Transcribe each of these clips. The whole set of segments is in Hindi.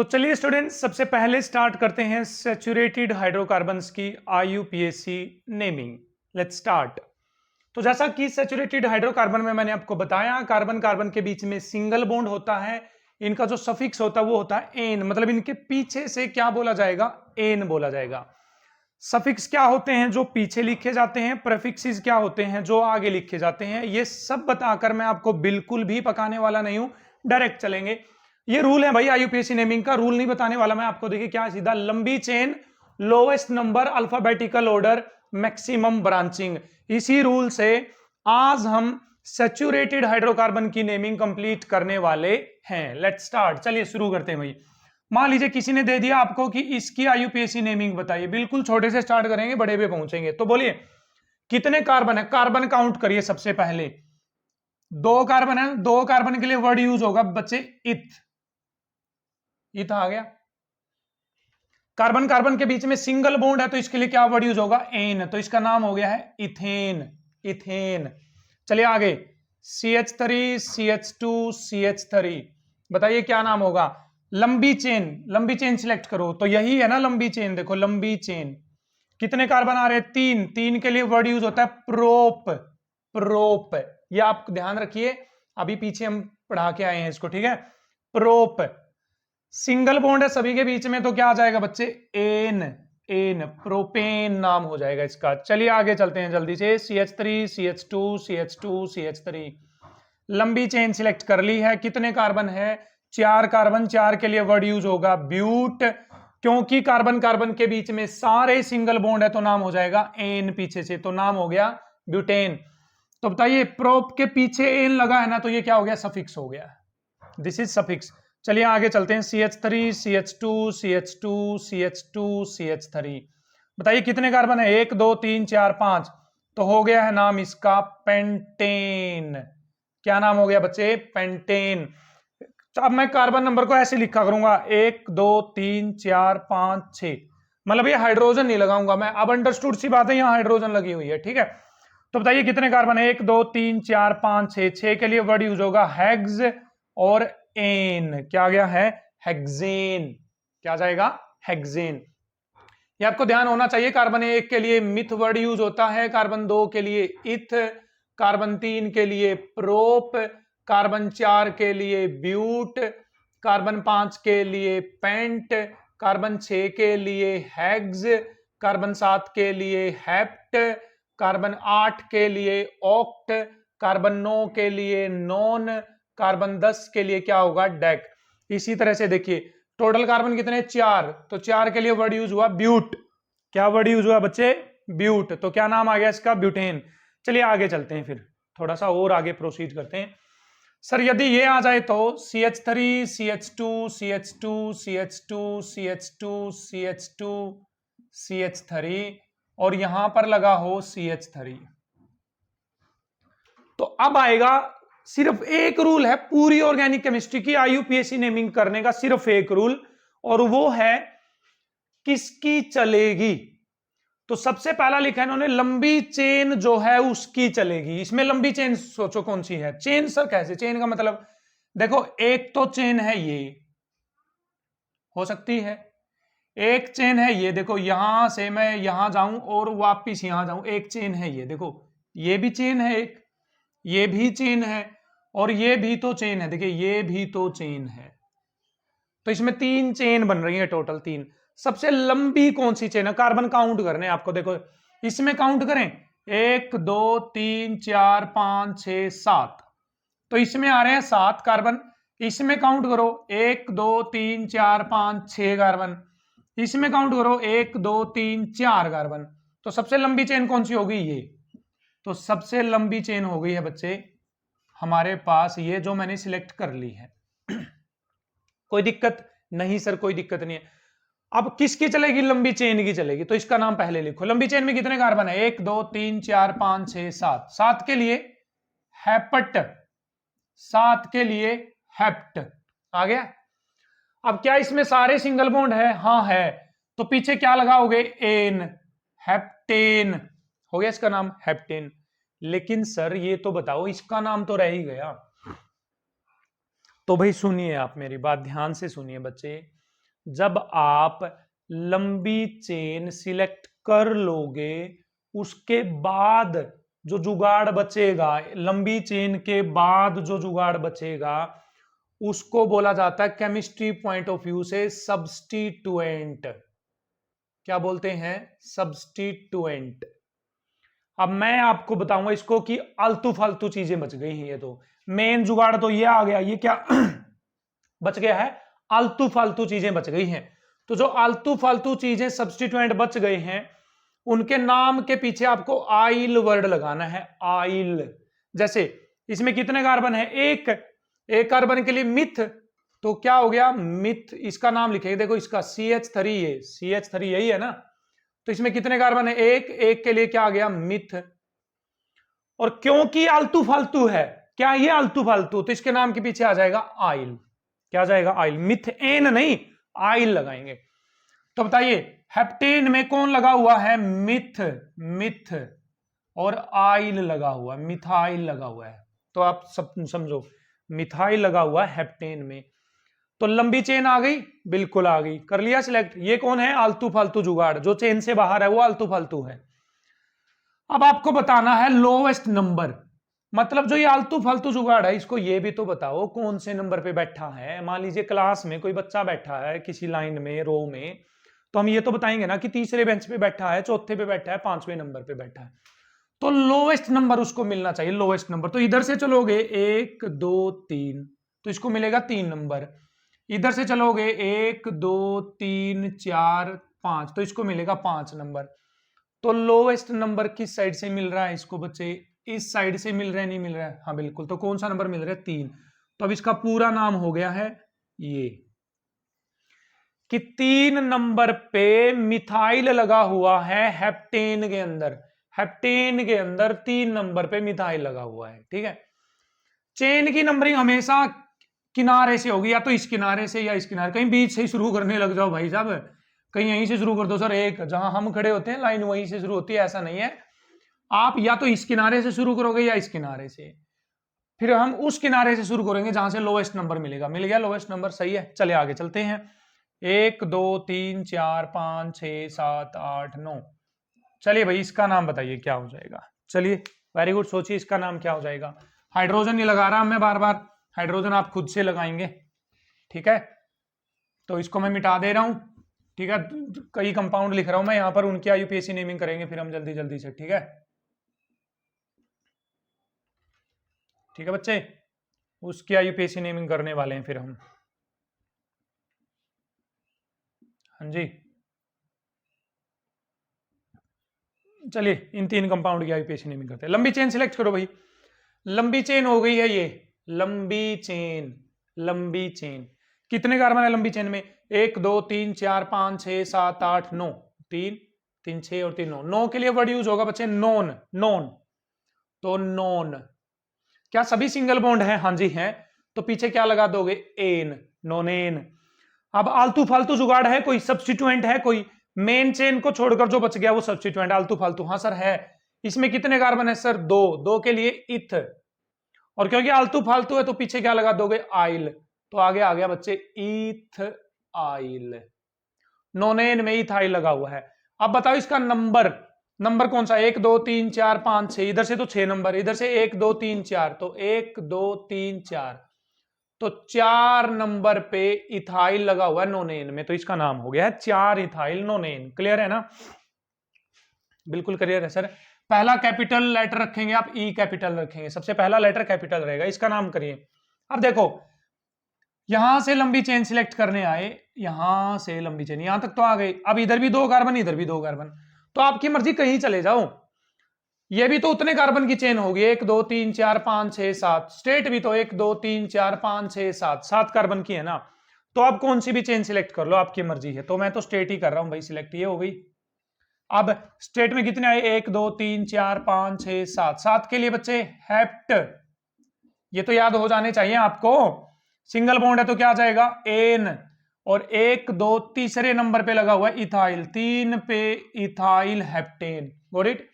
तो चलिए स्टूडेंट्स, सबसे पहले स्टार्ट करते हैं सैचुरेटेड हाइड्रोकार्बन्स की IUPAC नेमिंग। Let's start. तो जैसा कि सैचुरेटेड हाइड्रोकार्बन में मैंने आपको बताया, कार्बन कार्बन के बीच में सिंगल बॉन्ड होता है। इनका जो सफिक्स होता है वो होता है एन, मतलब इनके पीछे से क्या बोला जाएगा? एन बोला जाएगा। सफिक्स क्या होते हैं? जो पीछे लिखे जाते हैं। प्रेफिक्सेस क्या होते हैं? जो आगे लिखे जाते हैं। ये सब बताकर मैं आपको बिल्कुल भी पकाने वाला नहीं हूं, डायरेक्ट चलेंगे। ये रूल है भाई IUPAC नेमिंग का, रूल नहीं बताने वाला मैं आपको। देखिए क्या सीधा, लंबी chain, lowest number, alphabetical order, maximum branching. इसी रूल से आज हम सैचुरेटेड हाइड्रोकार्बन की नेमिंग कंप्लीट करने वाले हैं। Let's start. चलिए शुरू करते हैं भाई। मान लीजिए किसी ने दे दिया आपको कि इसकी IUPAC नेमिंग बताइए। बिल्कुल छोटे से स्टार्ट करेंगे, बड़े पे पहुंचेंगे। तो बोलिए कितने कार्बन है? कार्बन काउंट करिए। सबसे पहले 2 कार्बन है, 2 कार्बन के लिए वर्ड यूज होगा बच्चे इथ। इथ आ गया। कार्बन कार्बन के बीच में सिंगल बॉन्ड है तो इसके लिए क्या वर्ड यूज होगा? एन। तो इसका नाम हो गया है इथेन। इथेन। चलिए आगे, CH3 CH2 CH3, बताइए क्या नाम होगा? लंबी चेन। लंबी चेन सिलेक्ट करो। तो यही है ना लंबी चेन। देखो लंबी चेन, कितने कार्बन आ रहे हैं? 3। 3 के लिए वर्ड यूज होता है प्रोप। प्रोप, ये आप ध्यान रखिए, अभी पीछे हम पढ़ा के आए हैं इसको, ठीक है। प्रोप। सिंगल बॉन्ड है सभी के बीच में तो क्या आ जाएगा बच्चे? एन। एन, प्रोपेन नाम हो जाएगा इसका। चलिए आगे चलते हैं जल्दी से। CH3 CH2 CH2 CH3, लंबी चेन सिलेक्ट कर ली है। कितने कार्बन है? 4 कार्बन। 4 के लिए वर्ड यूज होगा ब्यूट, क्योंकि कार्बन कार्बन के बीच में सारे सिंगल बॉन्ड है तो नाम हो जाएगा एन पीछे से, तो नाम हो गया ब्यूटेन। तो बताइए प्रोप के पीछे एन लगा है ना, तो ये क्या हो गया? सफिक्स हो गया। This is suffix. चलिए आगे चलते हैं। CH3 CH2 CH2 CH2 CH3, बताइए कितने कार्बन है? 1 2 3 4 5, तो हो गया है नाम इसका पेंटेन। क्या नाम हो गया बच्चे? पेंटेन। तो अब मैं कार्बन नंबर को ऐसे लिखा करूंगा 1 2 3 4 5 6, मतलब ये हाइड्रोजन नहीं लगाऊंगा मैं। अब अंडरस्टूड सी बात है, यहाँ हाइड्रोजन लगी हुई है, ठीक है। तो बताइए कितने कार्बन है? 1 2 3 4 5 6। 6 के लिए वर्ड यूज होगा हेक्स और एन। क्या आ गया है? हेक्सेन। क्या जाएगा? हेक्सेन। ये आपको ध्यान होना चाहिए। कार्बन 1 के लिए मिथ वर्ड यूज होता है, कार्बन 2 के लिए इथ, कार्बन 3 के लिए प्रोप, कार्बन 4 के लिए ब्यूट, कार्बन 5 के लिए पेंट, कार्बन 6 के लिए हेग्स, कार्बन 7 के लिए हेप्ट, कार्बन 8 के लिए ऑक्ट, कार्बन 9 के लिए नॉन, कार्बन 10 के लिए क्या होगा? डेक। इसी तरह से देखिए टोटल कार्बन कितने? 4, तो 4 के लिए वर्ड यूज हुआ ब्यूट। क्या वर्ड यूज हुआ बच्चे? ब्यूट। तो क्या नाम आ गया इसका? ब्यूटेन। चलिए आगे चलते हैं, फिर थोड़ा सा और आगे प्रोसीड करते हैं। सर यदि ये आ जाए तो CH3 CH2 CH2 CH2 CH2 CH2 CH3 और यहां पर लगा हो CH3, तो अब आएगा सिर्फ एक रूल है पूरी ऑर्गेनिक केमिस्ट्री की IUPAC नेमिंग करने का, सिर्फ एक रूल, और वो है किसकी चलेगी। तो सबसे पहला लिखा है इन्होंने लंबी चेन जो है उसकी चलेगी। इसमें लंबी चेन सोचो कौन सी है? चेन सर कैसे? चेन का मतलब देखो, एक तो चेन है ये, हो सकती है। एक चेन है ये, देखो यहां से मैं यहां जाऊं और वापिस यहां जाऊं, एक चेन है ये। देखो ये भी चेन है एक, ये भी चेन है और ये भी तो चेन है। देखिए ये भी तो चेन है। तो इसमें 3 चेन बन रही है, टोटल 3। सबसे लंबी कौन सी चेन है? कार्बन काउंट करने आपको। देखो इसमें काउंट करें 1 2 3 4 5 6 7, तो इसमें आ रहे हैं 7 कार्बन। इसमें काउंट करो 1 2 3 4 5 6 कार्बन। इसमें काउंट करो 1 2 3 4 कार्बन। तो सबसे लंबी चेन कौन सी होगी? ये। तो सबसे लंबी चेन हो गई है बच्चे हमारे पास ये, जो मैंने सिलेक्ट कर ली है। कोई दिक्कत नहीं सर? कोई दिक्कत नहीं है। अब किसकी चलेगी? लंबी चेन की चलेगी। तो इसका नाम पहले लिखो। लंबी चेन में कितने कार्बन है? 1 2 3 4 5 6 7। 7 के लिए हेपट, 7 के लिए हेप्ट आ गया। अब क्या इसमें सारे सिंगल बॉन्ड है? हाँ है। तो पीछे क्या लगाओगे? एन, हेप्टेन हो गया इसका नाम, हेप्टेन। लेकिन सर ये तो बताओ, इसका नाम तो रह ही गया। तो भाई सुनिए, आप मेरी बात ध्यान से सुनिए बच्चे। जब आप लंबी चेन सिलेक्ट कर लोगे उसके बाद जो जुगाड़ बचेगा, लंबी चेन के बाद जो जुगाड़ बचेगा उसको बोला जाता है केमिस्ट्री पॉइंट ऑफ व्यू से सब्स्टिट्यूएंट। क्या बोलते हैं? सब्स्टिट्यूएंट। अब मैं आपको बताऊंगा इसको कि आलतू फालतू चीजें बच गई हैं। ये तो मेन जुगाड़ तो ये आ गया, ये क्या बच गया है? आलतू फालतू चीजें बच गई हैं। तो जो आलतू फालतू चीजें सब्स्टिट्यूएंट बच गए हैं उनके नाम के पीछे आपको आइल वर्ड लगाना है। आइल। जैसे इसमें कितने कार्बन है? एक कार्बन के लिए मिथ, तो क्या हो गया? मिथ। इसका नाम लिखेंगे, देखो इसका CH3 है, CH3 यही है ना। तो इसमें कितने कार्बन है? एक के लिए क्या आ गया? मिथ। और क्योंकि आलतू फालतू है, क्या ये आलतू फालतू, तो इसके नाम के पीछे आ जाएगा आइल। क्या जाएगा? आइल। मिथेन नहीं, आइल लगाएंगे। तो बताइए हेप्टेन में कौन लगा हुआ है? मिथ और आइल लगा हुआ है, मिथाइल लगा हुआ है। तो आप सब समझो, मिथाइल लगा हुआ है हेप्टेन में। तो लंबी चेन आ गई, बिल्कुल आ गई, कर लिया सिलेक्ट। ये कौन है? आलतू फालतू जुगाड़, जो चेन से बाहर है वो आलतू फालतू है। अब आपको बताना है लोवेस्ट नंबर, मतलब जो ये आलतू फालतू जुगाड़ है इसको ये भी तो बताओ कौन से नंबर पे बैठा है। मान लीजिए क्लास में कोई बच्चा बैठा है किसी लाइन में, रो में, तो हम ये तो बताएंगे ना कि तीसरे बेंच पे बैठा है, चौथे पे बैठा है, पांचवें नंबर पे बैठा है। तो लोवेस्ट नंबर उसको मिलना चाहिए, लोवेस्ट नंबर। तो इधर से चलोगे 1 2 3, तो इसको मिलेगा 3 नंबर। इधर से चलोगे 1 2 3 4 5, तो इसको मिलेगा 5 नंबर। तो लोवेस्ट नंबर किस साइड से मिल रहा है इसको बच्चे? इस साइड से मिल रहा है, नहीं मिल रहा है? हाँ बिल्कुल। तो कौन सा नंबर मिल रहा है? 3। तो अब इसका पूरा नाम हो गया है ये, कि 3 नंबर पे मिथाइल लगा हुआ है हेप्टेन के अंदर। हेप्टेन के अंदर 3 नंबर पे मिथाइल लगा हुआ है। ठीक है। चेन की नंबरिंग हमेशा किनारे से होगी, या तो इस किनारे से या इस किनारे, कहीं बीच से ही शुरू करने लग जाओ भाई साहब, कहीं यहीं से शुरू कर दो सर। एक जहां हम खड़े होते हैं लाइन वहीं से शुरू होती है, ऐसा नहीं है। आप या तो इस किनारे से शुरू करोगे या इस किनारे से, फिर हम उस किनारे से शुरू करेंगे जहां से लोवेस्ट नंबर मिलेगा। मिल गया लोवेस्ट नंबर, सही है। चले आगे चलते हैं। 1 2 3 4 5 6 7 8 9। चलिए भाई इसका नाम बताइए क्या हो जाएगा? चलिए वेरी गुड, सोचिए इसका नाम क्या हो जाएगा। हाइड्रोजन नहीं लगा रहा मैं बार बार, हाइड्रोजन आप खुद से लगाएंगे। ठीक है, तो इसको मैं मिटा दे रहा हूं। ठीक है, कई कंपाउंड लिख रहा हूं मैं यहां पर, उनकी IUPAC नेमिंग करेंगे फिर हम जल्दी जल्दी से। ठीक है, ठीक है बच्चे, उसकी IUPAC नेमिंग करने वाले हैं फिर हम। हाँ जी, चलिए इन 3 कंपाउंड की IUPAC नेमिंग करते हैं। लंबी चेन सिलेक्ट करो भाई। लंबी चेन हो गई है ये, लंबी चेन। लंबी चेन कितने कार्बन है लंबी चेन में? 1 2 3 4 5 6 7 8 9। 3 3 6 और 3 9। 9 के लिए वर्ड यूज होगा बच्चे नॉन। नॉन, तो नॉन। क्या सभी सिंगल बॉन्ड है? हाँ जी है। तो पीछे क्या लगा दोगे? N, nonene. अब आलतू फालतू जुगाड़ है कोई? सब्स्टिट्यूएंट है कोई? मेन चेन को छोड़कर जो बच गया वो सब्स्टिट्यूएंट, आलतू फालतू। हाँ सर है। इसमें कितने कार्बन है सर? 2। 2 के लिए इथ, और क्योंकि आलतू फालतू है तो पीछे क्या लगा दोगे? आइल। तो आगे आ गया बच्चे ईथ आइल। नोनेन में इथाइल लगा हुआ है। अब बताओ इसका नंबर, नंबर कौन सा? 1 2 3 4 5 6, इधर से तो 6 नंबर, इधर से 1 2 3 4, तो 1 2 3 4, तो 4 नंबर पे इथाइल लगा हुआ है नोनेन में, तो इसका नाम हो गया है 4 इथाइल नोनेन। क्लियर है ना? बिल्कुल क्लियर है सर। पहला कैपिटल लेटर रखेंगे आप, ई कैपिटल रखेंगे, सबसे पहला लेटर कैपिटल रहेगा। इसका नाम करिए। अब देखो यहां से लंबी चेन सिलेक्ट करने आए, यहां से लंबी चेन यहां तक तो आ गई। अब इधर भी 2 कार्बन, इधर भी 2 कार्बन, तो आपकी मर्जी कहीं चले जाओ। ये भी तो उतने कार्बन की चेन होगी, 1 2 3 4 5 6 7। स्टेट भी तो 1 2 3 4 5 6 7, 7 कार्बन की है ना। तो आप कौन सी भी चेन सिलेक्ट कर लो, आपकी मर्जी है। तो मैं तो स्टेट ही कर रहा हूं भाई सिलेक्ट, ये हो गई। अब स्टेट में कितने आए? 1 2 3 4 5 6 7। 7 के लिए बच्चे हेप्ट, ये तो याद हो जाने चाहिए आपको। सिंगल बॉन्ड है तो क्या आ जाएगा? एन। और 1 2 तीसरे नंबर पे लगा हुआ है इथाइल, 3 पे इथाइल हेप्टेन। Got it?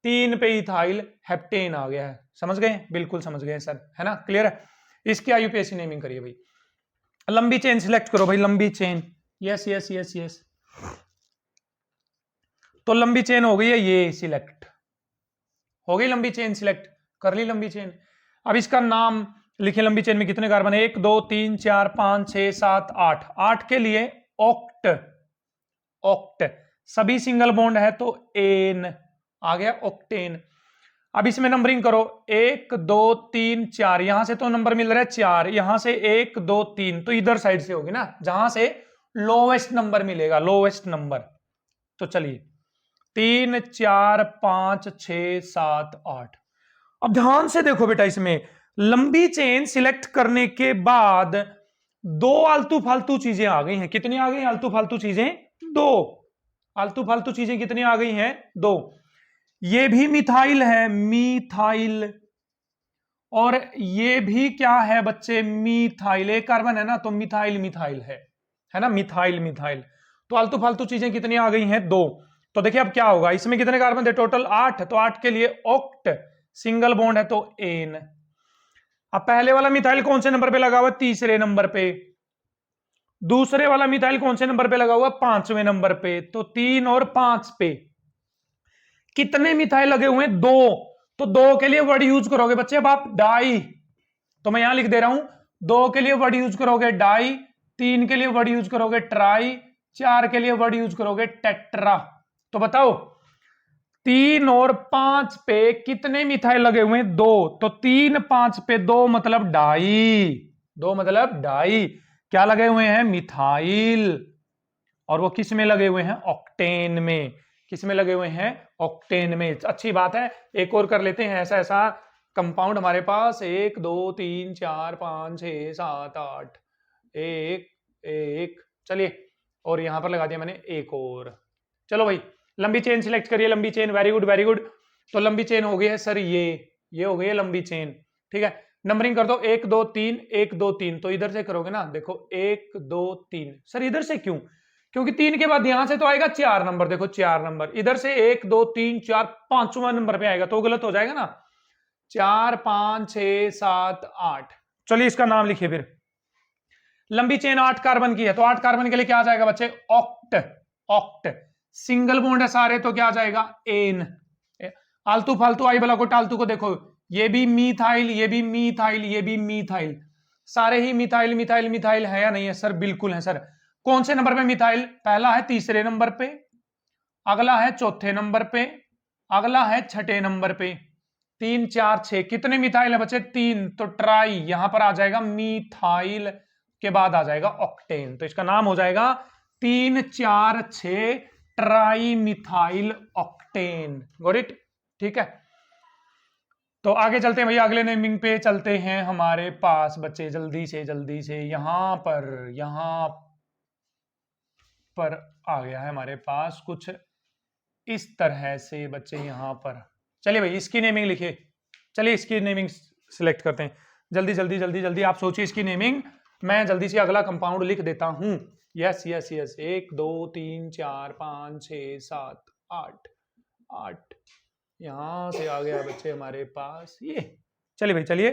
3 पे इथाइल हेप्टेन आ गया है। समझ गए? बिल्कुल समझ गए सर, है ना? क्लियर है? इसकी IUPAC नेमिंग करिए भाई। लंबी चेन सिलेक्ट करो भाई, लंबी chain. Yes yes yes yes. तो लंबी चेन हो गई है ये सिलेक्ट, हो गई लंबी चेन सिलेक्ट, कर ली लंबी चेन। अब इसका नाम लिखे, लंबी चेन में कितने कार्बन है, 1 2 3 4 5 6 7 8, 8 के लिए ऑक्ट, ऑक्ट सभी सिंगल बॉन्ड है तो एन आ गया ऑक्टेन। अब इसमें नंबरिंग करो, 1 2 3 4, यहां से तो नंबर मिल रहा है 4, यहां से 1 2 3, तो इधर साइड से होगी ना जहां से लोवेस्ट नंबर मिलेगा, लोवेस्ट नंबर। तो चलिए 3 4 5 6 7 8। अब ध्यान से देखो बेटा, इसमें लंबी चेन सिलेक्ट करने के बाद दो आलतू फालतू चीजें आ गई हैं। कितनी आ गई आलतू फालतू चीजें, दो आलतू फालतू चीजें कितनी आ गई हैं, दो। ये भी मिथाइल है, मिथाइल, और ये भी क्या है बच्चे, मिथाइल, एक कार्बन है ना तो मिथाइल मिथाइल है ना, मिथाइल मिथाइल। तो आलतू फालतू चीजें कितनी आ गई हैं, दो। तो देखिए अब क्या होगा, इसमें कितने कार्बन थे टोटल 8, तो 8 के लिए ऑक्ट, सिंगल बॉन्ड है तो एन। अब पहले वाला मिथाइल कौन से नंबर पे लगा हुआ, तीसरे नंबर पे। दूसरे वाला मिथाइल कौन से नंबर पे लगा हुआ, 5वें नंबर पे। तो 3 और 5 पे कितने मिथाइल लगे हुए हैं, दो। तो दो के लिए वर्ड यूज करोगे बच्चे अब आप डाई, तो मैं यहां लिख दे रहा हूं, दो के लिए वर्ड यूज करोगे डाई, 3 के लिए वर्ड यूज करोगे ट्राई, 4 के लिए वर्ड यूज करोगे टेट्रा। तो बताओ 3 और 5 पे कितने मिथाइल लगे हुए हैं, दो। तो 3 5 पे दो मतलब डाई, दो मतलब डाई। क्या लगे हुए हैं, मिथाइल, और वो किस में लगे हुए हैं, ऑक्टेन में। किस में लगे हुए हैं, ऑक्टेन में। अच्छी बात है, एक और कर लेते हैं ऐसा ऐसा कंपाउंड हमारे पास, 1 2 3 4 5 6 7 8, एक एक, चलिए, और यहां पर लगा दिया मैंने एक और। चलो भाई लंबी चेन सिलेक्ट करिए, लंबी chain, very good very good. तो लंबी चेन हो गई है सर ये हो गई है लंबी चेन, ठीक है। नंबरिंग कर दो, 1 2 3 1 2 3, तो इधर से करोगे ना, देखो 1 2 3। सर इधर से क्यों, क्योंकि 3 के बाद यहां से तो आएगा 4 नंबर, देखो 4 नंबर, इधर से 1 2 3 4 5वां नंबर पे आएगा, तो गलत हो जाएगा ना। 4 5 6 7 8, चलिए इसका नाम लिखिए फिर। लंबी चेन 8 कार्बन की है, तो 8 कार्बन के लिए क्या आ जाएगा बच्चे, ऑक्ट, ऑक्ट। सिंगल बॉन्ड है सारे तो क्या आ जाएगा, एन। आलतू फालतू आई बला को टालतू को देखो, ये भी मीथाइल, ये भी मीथाइल, ये भी मीथाइल, सारे ही मिथाइल मिथाइल मिथाइल है या नहीं है सर, बिल्कुल है सर। कौन से नंबर पे मिथाइल, पहला है तीसरे नंबर पे, अगला है चौथे नंबर पे, अगला है छठे नंबर पे। 3 4 6 कितने मिथाइल है बच्चे, 3, तो ट्राई, यहां पर आ जाएगा मिथाइल के बाद आ जाएगा ऑक्टेन, तो इसका नाम हो जाएगा 3 4 6 tri methyl octane. Got it, ठीक है। तो आगे चलते हैं भैया, अगले नेमिंग पे चलते हैं हमारे पास बच्चे, जल्दी से यहां पर आ गया है हमारे पास कुछ इस तरह से बच्चे यहां पर। चलिए भाई इसकी नेमिंग लिखिए, चलिए इसकी नेमिंग सिलेक्ट करते हैं, जल्दी जल्दी जल्दी जल्दी आप सोचिए इसकी नेमिंग, मैं जल्दी से अगला कंपाउंड लिख देता हूं। यस यस यस, 1 2 3 4 5 6 7 8, 8 यहां से आ गया बच्चे हमारे पास ये। चलिए भाई चलिए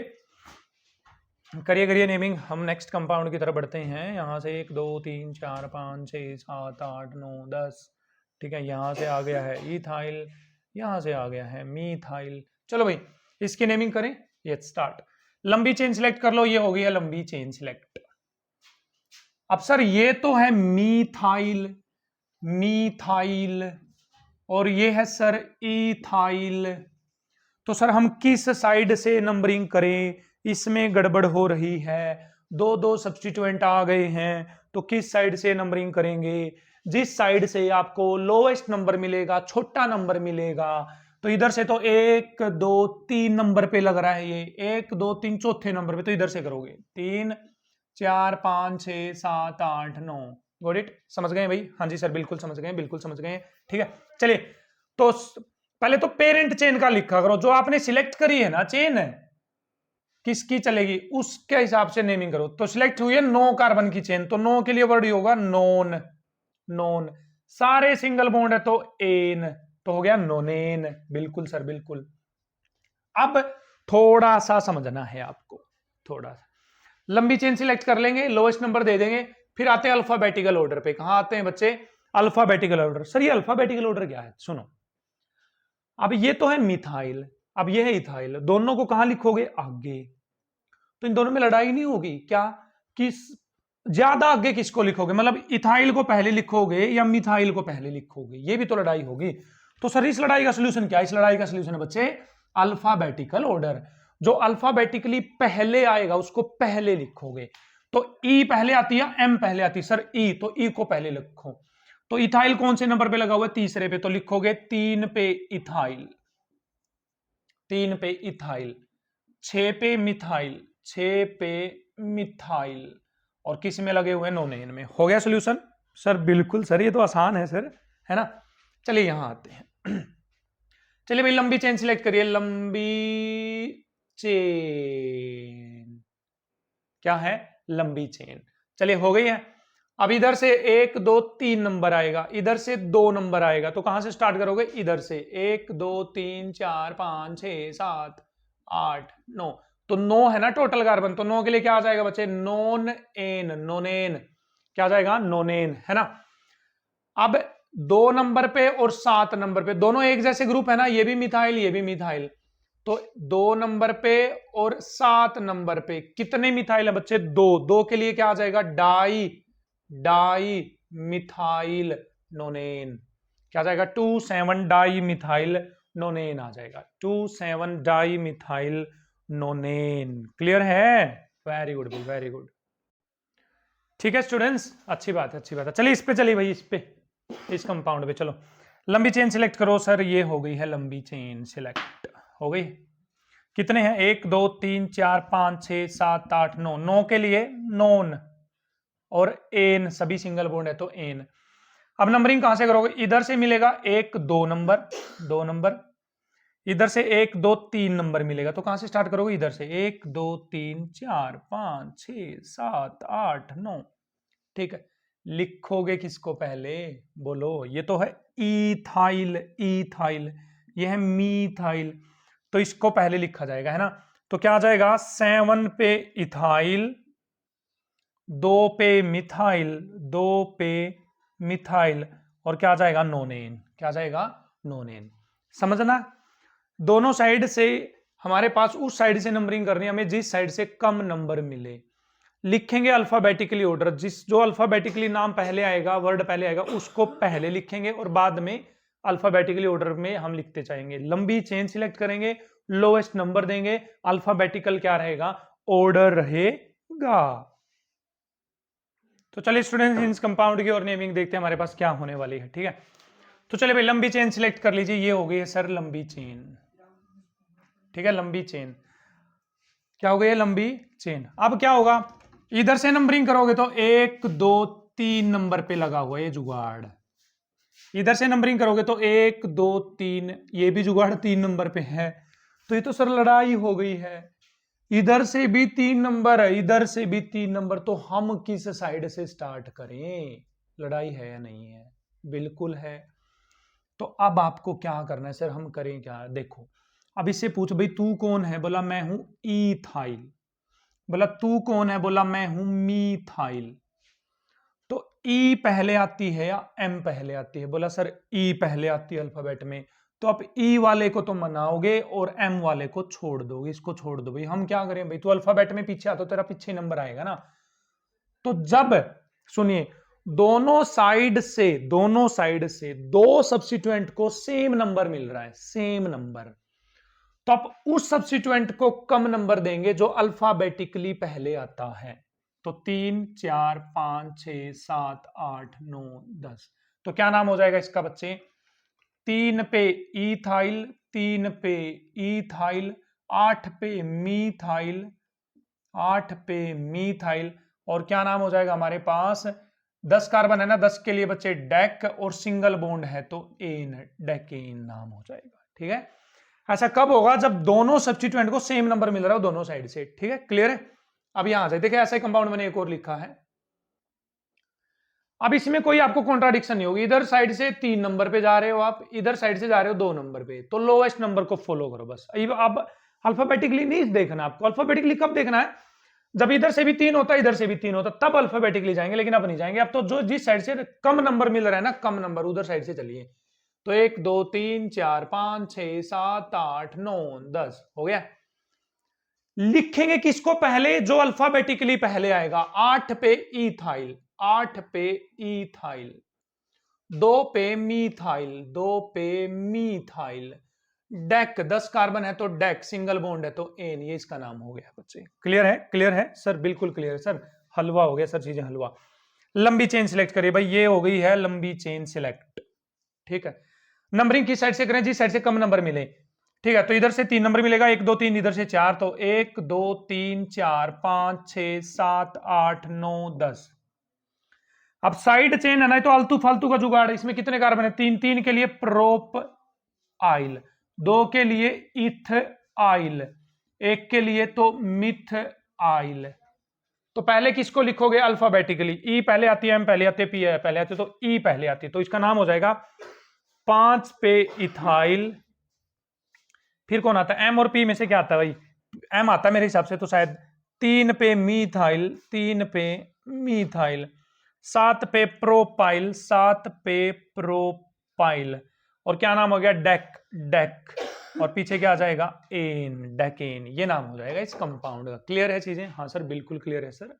करिए करिए नेमिंग, हम नेक्स्ट कंपाउंड की तरफ बढ़ते हैं। यहाँ से 1 2 3 4 5 6 7 8 9 10, ठीक है। यहाँ से आ गया है इथाइल, यहाँ से आ गया है मीथाइल। चलो भाई इसकी नेमिंग करें, ये स्टार्ट। लंबी चेन सिलेक्ट कर लो, ये हो गई है लंबी चेन सिलेक्ट। अब सर ये तो है मीथाइल, मीथाइल, और ये है सर इथाइल। तो सर हम किस साइड से नंबरिंग करें, इसमें गड़बड़ हो रही है, दो दो सब्स्टिट्यूएंट आ गए हैं, तो किस साइड से नंबरिंग करेंगे, जिस साइड से आपको लोएस्ट नंबर मिलेगा, छोटा नंबर मिलेगा। तो इधर से तो 1 2 3 नंबर पे लग रहा है, ये 1 2 3 चौथे नंबर पे, तो इधर से करोगे 3 4 5 6 7 8 9। गॉट इट, समझ गए भाई, हाँ जी सर बिल्कुल समझ गए, बिल्कुल समझ गए, ठीक है। चलिए तो पहले तो पेरेंट चेन का लिखा करो, जो आपने सिलेक्ट करी है ना चेन है किसकी चलेगी उसके हिसाब से नेमिंग करो। तो सिलेक्ट हुई है 9 कार्बन की चेन, तो 9 के लिए वर्ड होगा नोन, नोन। सारे सिंगल बॉन्ड है तो एन, तो हो गया नोनेन, बिल्कुल सर बिल्कुल। अब थोड़ा सा समझना है आपको, थोड़ा सा लंबी चेन सिलेक्ट कर लेंगे, लोएस्ट नंबर दे देंगे, फिर आते हैं अल्फाबेटिकल ऑर्डर पे। कहां आते हैं बच्चे? Alphabetical order. सर ये अल्फाबेटिकल ऑर्डर क्या है? सुनो, अब ये तो है मिथाइल, अब ये है इथाइल, दोनों को कहां लिखोगे? आगे। तो इन दोनों में लड़ाई नहीं होगी क्या? किस ज्यादा आगे किसको लिखोगे, मतलब इथाइल को पहले लिखोगे या मिथाइल को पहले लिखोगे, ये भी तो लड़ाई होगी। तो सर इस लड़ाई का सोल्यूशन क्या है? इस लड़ाई का सोल्यूशन है बच्चे अल्फाबेटिकल ऑर्डर। जो अल्फाबेटिकली पहले आएगा उसको पहले लिखोगे। तो ई पहले आती है, एम पहले आती है, सर ई, तो ई को पहले लिखो। तो इथाइल कौन से नंबर पे लगा हुआ है? तीसरे पे, तो लिखोगे 3 पे इथाइल, 3 पे इथाइल, 6 पे मिथाइल, 6 पे मिथाइल, और किस में लगे हुए हैं? नोनेन में। हो गया सोल्यूशन? सर बिल्कुल सर, ये तो आसान है सर, है ना। चलिए यहां आते हैं। चलिए भाई लंबी चेन सिलेक्ट करिए, लंबी चेन। क्या है? लंबी चेन। चलिए हो गई है। अब इधर से 1 2 3 नंबर आएगा, इधर से 2 नंबर आएगा, तो कहां से स्टार्ट करोगे? इधर से 1 2 3 4 5 6 7 8 9। तो 9 है ना टोटल कार्बन, तो 9 के लिए क्या आ जाएगा बच्चे? Nonene, nonene. क्या आ जाएगा? नोनेन, है ना। अब 2 नंबर पे और 7 नंबर पे दोनों एक जैसे ग्रुप है ना, ये भी मिथाइल ये भी मिथाइल। तो 2 नंबर पे और 7 नंबर पे कितने मिथाइल है बच्चे? 2। 2 के लिए क्या आ जाएगा? Di, dimethyl nonene. क्या आ जाएगा? 2,7 डाई मिथाइल नोनेन आ जाएगा, 2,7 डाई मिथाइल नोनेन। क्लियर है? वेरी गुड भाई, वेरी गुड। ठीक है स्टूडेंट्स, अच्छी बात है, अच्छी बात है। चलिए इस पे, चलिए भाई इस पे, इस कंपाउंड पे चलो। लंबी चेन सिलेक्ट करो सर, ये हो गई है लंबी चेन सिलेक्ट, हो गई। कितने हैं? 1 2 3 4 5 6 7 8 9। 9 के लिए नोन और एन, सभी सिंगल बॉन्ड है तो एन। अब नंबरिंग कहां से करोगे? इधर से मिलेगा 1 2 नंबर, 2 नंबर, इधर से 1 2 3 नंबर मिलेगा, तो कहां से स्टार्ट करोगे? इधर से 1 2 3 4 5 6 7 8 9। ठीक है, लिखोगे किसको पहले? बोलो। ये तो है इथाइल, इथाइल, ये है मीथाइल, तो इसको पहले लिखा जाएगा, है ना। तो क्या आ जाएगा? 7 पे इथाइल, 2 पे मिथाइल, 2 पे मिथाइल, और क्या आ जाएगा? नोनेन। क्या आ जाएगा? नोनेन। समझना, दोनों साइड से हमारे पास उस साइड से नंबरिंग करनी है, हमें जिस साइड से कम नंबर मिले। लिखेंगे अल्फाबेटिकली ऑर्डर, जिस जो अल्फाबेटिकली नाम पहले आएगा, वर्ड पहले आएगा, उसको पहले लिखेंगे और बाद में अल्फाबेटिकली ऑर्डर में हम लिखते जाएंगे। लंबी चेन सिलेक्ट करेंगे, लोएस्ट नंबर देंगे, अल्फाबेटिकल क्या रहेगा? ऑर्डर रहेगा। तो चलिए स्टूडेंट्स इस कंपाउंड की और नेमिंग देखते हैं हमारे पास क्या होने वाली है। ठीक है, तो चलिए भाई लंबी चेन सिलेक्ट कर लीजिए, ये हो गई है सर लंबी चेन। ठीक है, लंबी चेन क्या हो गई है? लंबी चेन। अब क्या होगा? इधर से नंबरिंग करोगे तो 1 2 3 नंबर पे लगा हुआ है ये जुगाड़। इधर से नंबरिंग करोगे तो 1 2 3, ये भी जुगाड़ 3 नंबर पे है। तो ये तो सर लड़ाई हो गई है। इधर से भी 3 नंबर है, इधर से भी 3 नंबर, तो हम किस साइड से स्टार्ट करें? लड़ाई है या नहीं है? बिल्कुल है। तो अब आपको क्या करना है सर? हम करें क्या? देखो, अब इससे पूछ, भाई तू कौन है? बोला मैं हूं इथाइल। बोला तू कौन है? बोला मैं हूं मीथाइल। तो ई पहले आती है या एम पहले आती है? बोला सर ई पहले आती है अल्फाबेट में। तो आप ई वाले को तो मनाओगे और एम वाले को छोड़ दोगे, इसको छोड़ दो। भाई हम क्या करें? भाई तू अल्फाबेट में पीछे आता, तो तेरा पीछे नंबर आएगा ना। तो जब, सुनिए, दोनों साइड से, दोनों साइड से 2 सब्स्टिट्यूएंट को सेम नंबर मिल रहा है, सेम नंबर, तो आप उस सब्स्टिट्यूएंट को कम नंबर देंगे जो अल्फाबेटिकली पहले आता है। तो 3 4 5 6 7 8 9 10, तो क्या नाम हो जाएगा इसका बच्चे? 3 पे इथाइल, 3 पे इथाइल, 8 पे मीथाइल, 8 पे मीथाइल, और क्या नाम हो जाएगा हमारे पास? 10 कार्बन है ना, 10 के लिए बच्चे डेक, और सिंगल बॉन्ड है तो एन, डेकेन नाम हो जाएगा। ठीक है, ऐसा कब होगा? जब दोनों सब्स्टिट्यूएंट को सेम नंबर मिल रहा हो दोनों साइड से। ठीक है, क्लियर है? अब यहां से देखिए, ऐसे कंपाउंड मैंने एक और लिखा है। अब इसमें कोई आपको कॉन्ट्राडिक्शन नहीं होगी। इधर साइड से 3 नंबर पे जा रहे हो आप, इधर साइड से जा रहे हो 2 नंबर पे, तो लोएस्ट नंबर को फॉलो करो बस। अब अल्फाबेटिकली नहीं देखना आपको, अल्फाबेटिकली कब देखना है? जब इधर से भी 3 होता इधर से भी 3 होता तब अल्फाबेटिकली जाएंगे, लेकिन अब नहीं जाएंगे। अब तो जो जिस साइड से कम नंबर मिल रहा है ना, कम नंबर, उधर साइड से चलिए। तो 1 2 3 4 5 6 7 8 9 10 हो गया। लिखेंगे किसको पहले? जो अल्फाबेटिकली पहले आएगा। 8 पे इथाइल, 8 पे इथाइल, 2 पे मीथाइल, 2 पे मीथाइल, डेक 10 कार्बन है तो डेक, सिंगल बॉन्ड है तो एन, ये इसका नाम हो गया बच्चे। क्लियर है? क्लियर है सर? बिल्कुल क्लियर है सर। हलवा हो गया सर, चीजें हलवा। लंबी चेन सिलेक्ट करिए भाई, ये हो गई है लंबी चेन सिलेक्ट। ठीक है, नंबरिंग किस साइड से करें? जिस साइड से कम नंबर मिले। ठीक है, तो इधर से 3 नंबर मिलेगा, 1 2 3, इधर से 4, तो 1 2 3 4 5 6 7 8 9 10। अब साइड चेन है ना, तो आलतू फालतू का जुगाड़। इसमें कितने कार्बन है? 3 3 के लिए प्रोप आइल, 2 के लिए इथ आइल, 1 के लिए तो मिथ आइल। तो पहले किसको लिखोगे अल्फाबेटिकली? ई पहले आती है, एम पहले आती है, पी पहले आती है, तो ई पहले आती है, तो इसका नाम हो जाएगा 5 पे इथाइल। फिर कौन आता है? एम और पी में से क्या आता है भाई? एम आता है मेरे हिसाब से, तो शायद 3 पे मीथाइल, 3 पे मीथाइल, 7 पे प्रोपाइल, 7 पे प्रोपाइल, और क्या नाम हो गया? डेक, डेक, और पीछे क्या आ जाएगा? एन, डेकेन, ये नाम हो जाएगा इस कंपाउंड का। क्लियर है चीजें? हाँ सर, बिल्कुल क्लियर है सर।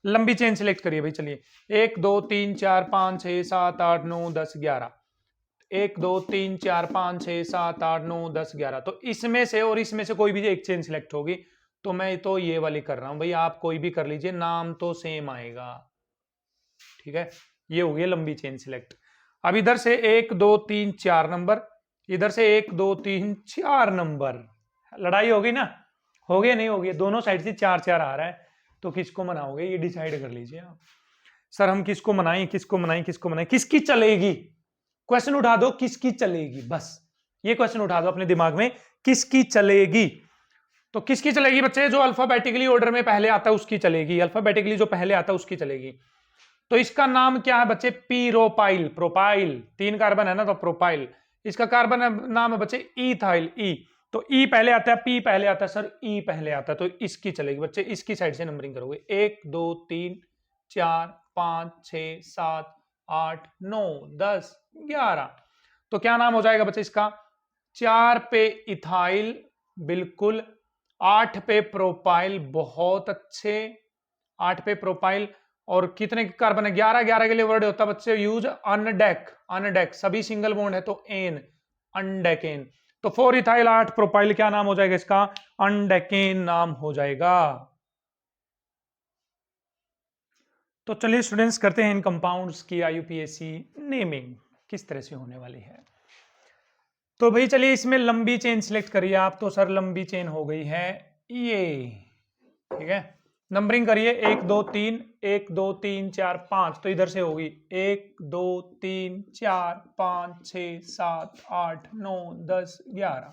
लंबी चेन सिलेक्ट करिए भाई, चलिए। 1 2 3 4 5 6 7 8 9 10 11, 1 2 3 4 5 6 7 8 9 10 11। तो इसमें से और इसमें से कोई भी एक चेन सिलेक्ट होगी, तो मैं तो ये वाली कर रहा हूं भाई, आप कोई भी कर लीजिए, नाम तो सेम आएगा। ठीक है, ये हो गई लंबी चेन सिलेक्ट। अब इधर से 1 2 3 4 नंबर, इधर से 1 2 3 4 नंबर, लड़ाई होगी ना? हो गया नहीं? हो गया, दोनों साइड से 4 4 आ रहा है, तो किसको मनाओगे? ये डिसाइड कर लीजिए आप। सर हम किसको मनाएं, किसको मनाएं, किसको मनाएं, किसकी चलेगी? क्वेश्चन उठा दो, किसकी चलेगी, बस ये क्वेश्चन उठा दो अपने दिमाग में, किसकी चलेगी। तो किसकी चलेगी बच्चे? जो अल्फाबेटिकली ऑर्डर में पहले आता है उसकी चलेगी, अल्फाबेटिकली जो पहले आता है उसकी चलेगी। तो इसका नाम क्या है बच्चे? पीरोपाइल, प्रोपाइल, 3 कार्बन है ना, तो प्रोपाइल। इसका कार्बन नाम है बच्चे इथाइल, ई। तो ई पहले आता है, पी पहले आता है सर, ई पहले आता है, तो इसकी चलेगी बच्चे, इसकी साइड से नंबरिंग करोगे। 1 2 3 4 5 6 7 8 9 10 11। तो क्या नाम हो जाएगा बच्चे इसका? 4 पे इथाइल, बिल्कुल। 8 पे प्रोपाइल, बहुत अच्छे, 8 पे प्रोपाइल। और कितने कार्बन है? 11, 11 के लिए वर्ड होता है बच्चे यूज अनडेक, अनडेक, सभी सिंगल बॉन्ड है तो एन, अनडेकेन। तो 4 इथाइल 8 प्रोपाइल, क्या नाम हो जाएगा इसका? अनडेकेन नाम हो जाएगा। तो चलिए स्टूडेंट्स, करते हैं इन कंपाउंड्स की आईयूपीएसी नेमिंग किस तरह से होने वाली है। तो भाई चलिए, इसमें लंबी चेन सिलेक्ट करिए आप। तो सर लंबी चेन हो गई है ये, ठीक है। नंबरिंग करिए, 1 2 3, 1 2 3 4 5, तो इधर से होगी 1 2 3 4 5 6 7 8 9 10 11।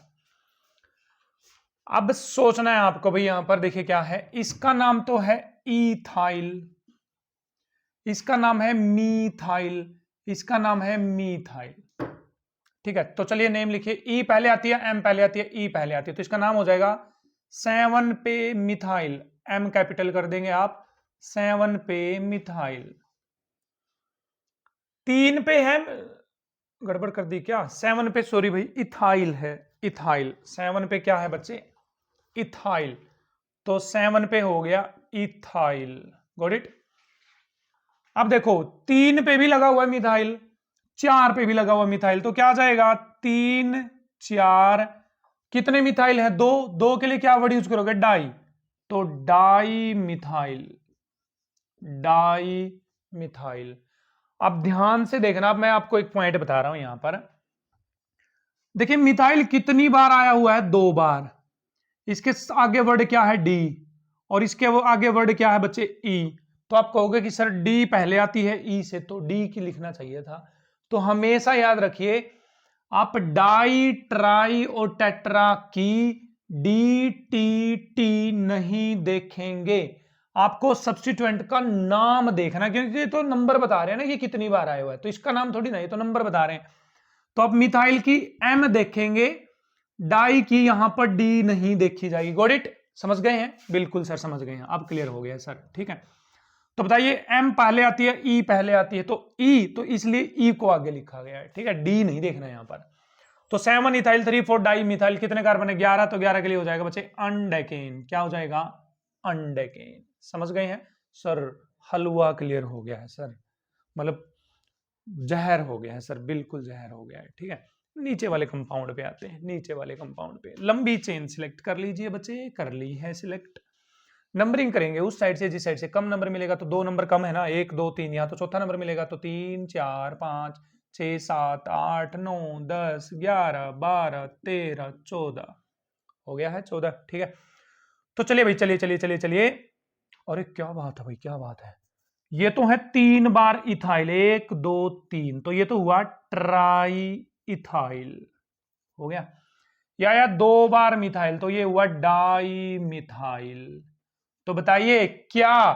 अब सोचना है आपको भाई, यहां पर देखिए क्या है, इसका नाम तो है इथाइल, इसका नाम है मीथाइल, इसका नाम है मीथाइल। ठीक है, तो चलिए नेम लिखिए। ई पहले आती है, एम पहले आती है, ई पहले आती है, तो इसका नाम हो जाएगा 7 पे मिथाइल, एम कैपिटल कर देंगे आप, 7 पे मिथाइल। 3 पे है, गड़बड़ कर दी क्या? 7 पे, सॉरी भाई, इथाइल है, इथाइल। 7 पे क्या है बच्चे? इथाइल। तो 7 पे हो गया इथाइल, गॉट इट। अब देखो 3 पे भी लगा हुआ है मिथाइल, 4 पे भी लगा हुआ मिथाइल, तो क्या आ जाएगा? 3 4, कितने मिथाइल है? 2, 2 के लिए क्या वर्ड यूज करोगे? डाई, तो डाई मिथाइल, डाई मिथाइल। अब ध्यान से देखना, अब मैं आपको एक पॉइंट बता रहा हूं यहां पर। देखिए मिथाइल कितनी बार आया हुआ है? 2 बार। इसके आगे वर्ड क्या है? डी, और इसके वो आगे वर्ड क्या है बच्चे? ई। तो आप कहोगे कि सर डी पहले आती है ई से, तो डी की लिखना चाहिए था। तो हमेशा याद रखिए, आप डाई, ट्राई और टेट्रा की डी टी टी नहीं देखेंगे, आपको सब्स्टिट्यूएंट का नाम देखना, क्योंकि ये तो नंबर बता रहे हैं ना कि कितनी बार आया हुआ है, तो इसका नाम थोड़ी नहीं, तो नंबर बता रहे हैं। तो आप मिथाइल की एम देखेंगे, डाई की यहां पर डी नहीं देखी जाएगी, गॉट इट। समझ गए हैं? बिल्कुल सर समझ गए हैं, अब क्लियर हो गया सर। ठीक है, तो बताइए एम पहले आती है, ई पहले आती है, तो ई, तो इसलिए ई को आगे लिखा गया है। ठीक है, डी नहीं देखना है यहां पर। तो 7 इथाइल 3 4 डाई मिथाइल, कितने कार्बन है? 11, तो 11 के लिए हो जाएगा बच्चे अनडेकेन। क्या हो जाएगा? अनडेकेन। समझ गए हैं सर? हलवा क्लियर हो गया है सर, मतलब जहर हो गया है सर, बिल्कुल जहर हो गया है। ठीक है, नीचे वाले कंपाउंड पे आते हैं। नीचे वाले कंपाउंड पे लंबी चेन सिलेक्ट कर लीजिए बच्चे, कर ली है सिलेक्ट। नंबरिंग करेंगे उस साइड से जिस साइड से कम नंबर मिलेगा, तो 2 नंबर कम है ना, 1 2 3, यहाँ तो चौथा नंबर मिलेगा, तो 3 4 5 6 7 8 9 10 11 12 13 14 हो गया है 14। ठीक है, तो चलिए भाई, चलिए चलिए चलिए चलिए। अरे क्या बात है भाई, क्या बात है, ये तो है 3 बार इथाइल, 1 2 3, तो ये तो हुआ ट्राई इथाइल हो गया। या 2 बार मिथाइल, तो ये हुआ डाई मिथाइल। तो बताइए क्या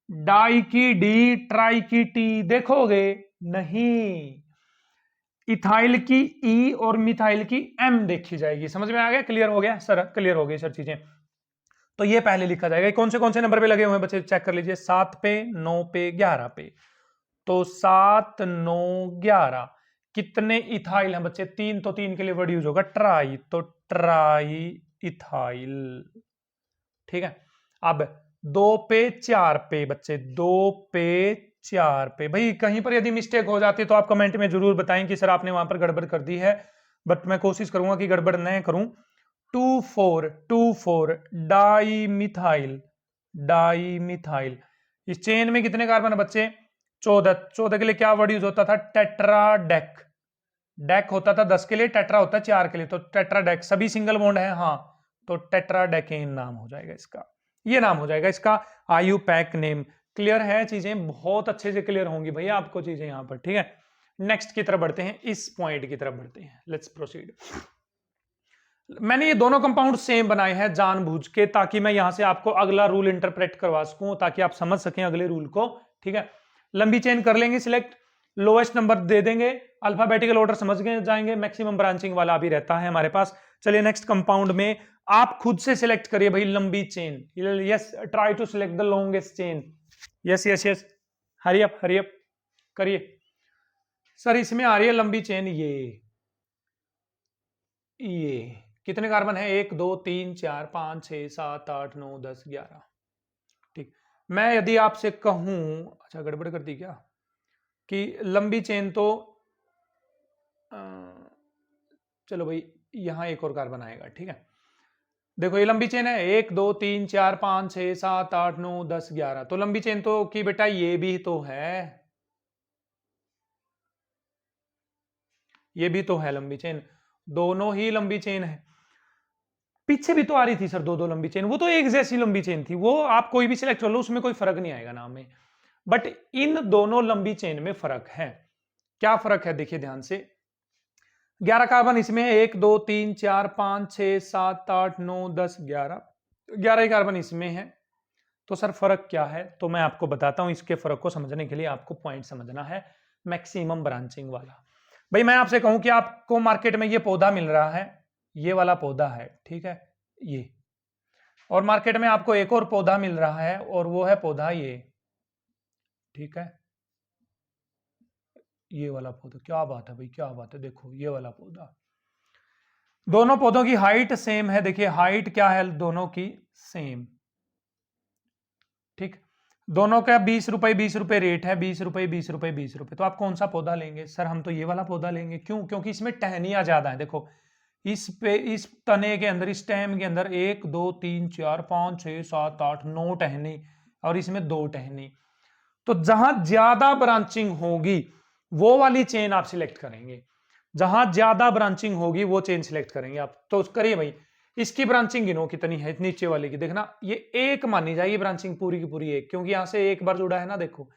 डाई की डी, ट्राई की टी देखोगे? नहीं, इथाइल की ई और मिथाइल की एम देखी जाएगी। समझ में आ गया? क्लियर हो गया सर? क्लियर हो गई सर चीजें। तो ये पहले लिखा जाएगा। कौन से नंबर पे लगे हुए हैं बच्चे, चेक कर लीजिए। 7 पे, 9 पे, 11 पे। तो 7 9 11 कितने इथाइल हैं बच्चे? 3, तो 3 के लिए वर्ड यूज होगा ट्राई, तो ट्राई इथाइल। ठीक है, अब 2 पे 4 पे बच्चे, 2 पे 4 पे। भाई कहीं पर यदि मिस्टेक हो जाती है तो आप कमेंट में जरूर बताएं कि सर आपने वहां पर गड़बड़ कर दी है, बट मैं कोशिश करूंगा कि गड़बड़ न करूं। 2 4 2 4 डाई मिथाइल, डाई मिथाइल। इस चेन में कितने कार्बन है बच्चे? 14। 14 के लिए क्या वर्ड यूज होता था? टेट्राडेक। डेक होता था 10 के लिए, टेट्रा होता है 4 के लिए, तो टेट्राडेक। सभी सिंगल बॉन्ड है, हाँ, तो टेट्राडेकेन नाम हो जाएगा इसका, ये नाम हो जाएगा इसका आईयूपैक नेम। क्लियर है? चीजें बहुत अच्छे से क्लियर होंगी भैया आपको चीजें यहां पर। ठीक है, नेक्स्ट की तरफ बढ़ते हैं, इस पॉइंट की तरफ बढ़ते हैं। Let's proceed. मैंने ये दोनों कंपाउंड सेम बनाए हैं जानबूझ के, ताकि मैं यहां से आपको अगला रूल इंटरप्रेट करवा सकूं, ताकि आप समझ सकें अगले रूल को। ठीक है, लंबी चेन कर लेंगे सिलेक्ट, लोएस्ट नंबर दे देंगे, अल्फाबेटिकल ऑर्डर समझ गए जाएंगे, मैक्सिमम ब्रांचिंग वाला भी रहता है हमारे पास। चलिए नेक्स्ट कंपाउंड में आप खुद से सिलेक्ट करिए भाई लंबी chain. Yes, try to select the longest chain. Yes yes yes, hurry up करिए। सर इसमें आ रही है लंबी चेन, ये कितने कार्बन है? 1 2 3 4 5 6 7 8 9 10 11। ठीक, मैं यदि आपसे कहूं, अच्छा गड़बड़ कर दी क्या, कि लंबी चेन तो चलो भाई यहां एक और कार्बन आएगा। ठीक है, देखो ये लंबी चेन है, 1 2 3 4 5 6 7 8 9 10 11, तो लंबी चेन तो की बेटा ये भी तो है, ये भी तो है लंबी चेन, दोनों ही लंबी चेन है। पीछे भी तो आ रही थी सर 2 2 लंबी चेन, वो तो एक जैसी लंबी चेन थी, वो आप कोई भी सिलेक्ट कर लो, उसमें कोई फर्क नहीं आएगा नाम में। बट इन दोनों लंबी चेन में फर्क है। क्या फर्क है? देखिए ध्यान से, 11 कार्बन इसमें है, 1 2 3 4 5 6 7 8 9 10 11, 11 ही कार्बन इसमें है। तो सर फर्क क्या है? तो मैं आपको बताता हूं, इसके फर्क को समझने के लिए आपको पॉइंट समझना है, मैक्सिमम ब्रांचिंग वाला। भाई मैं आपसे कहूं कि आपको मार्केट में ये पौधा मिल रहा है, ये वाला पौधा है, ठीक है, ये, और मार्केट में आपको एक और पौधा मिल रहा है, और वो है पौधा ये, ठीक है, ये वाला पौधा। क्या बात है भाई, क्या बात है, देखो ये वाला पौधा। दोनों पौधों की हाइट सेम है, देखिए हाइट क्या है दोनों की? सेम। ठीक, दोनों का 20 रुपए 20 रुपए रेट है, 20 रुपए 20 रुपए 20 रुपए। तो आप कौन सा पौधा लेंगे? सर हम तो ये वाला पौधा लेंगे। क्यों? क्योंकि इसमें टहनियां ज्यादा है। देखो इस पे, इस तने के अंदर, इस स्टेम के अंदर 1 2 3 4 5 6 7 8 9 टहनी, और इसमें 2 टहनी। तो जहां ज्यादा ब्रांचिंग होगी वो वाली चेन आप सिलेक्ट करेंगे, जहां ज्यादा ब्रांचिंग होगी वो चेन सिलेक्ट करेंगे आप। तो करिए भाई, इसकी ब्रांचिंग गिनो कितनी है, नीचे वाले की देखना, ये एक मानी जाएगी ब्रांचिंग पूरी की पूरी एक, क्योंकि यहां से एक बार जुड़ा है ना। देखो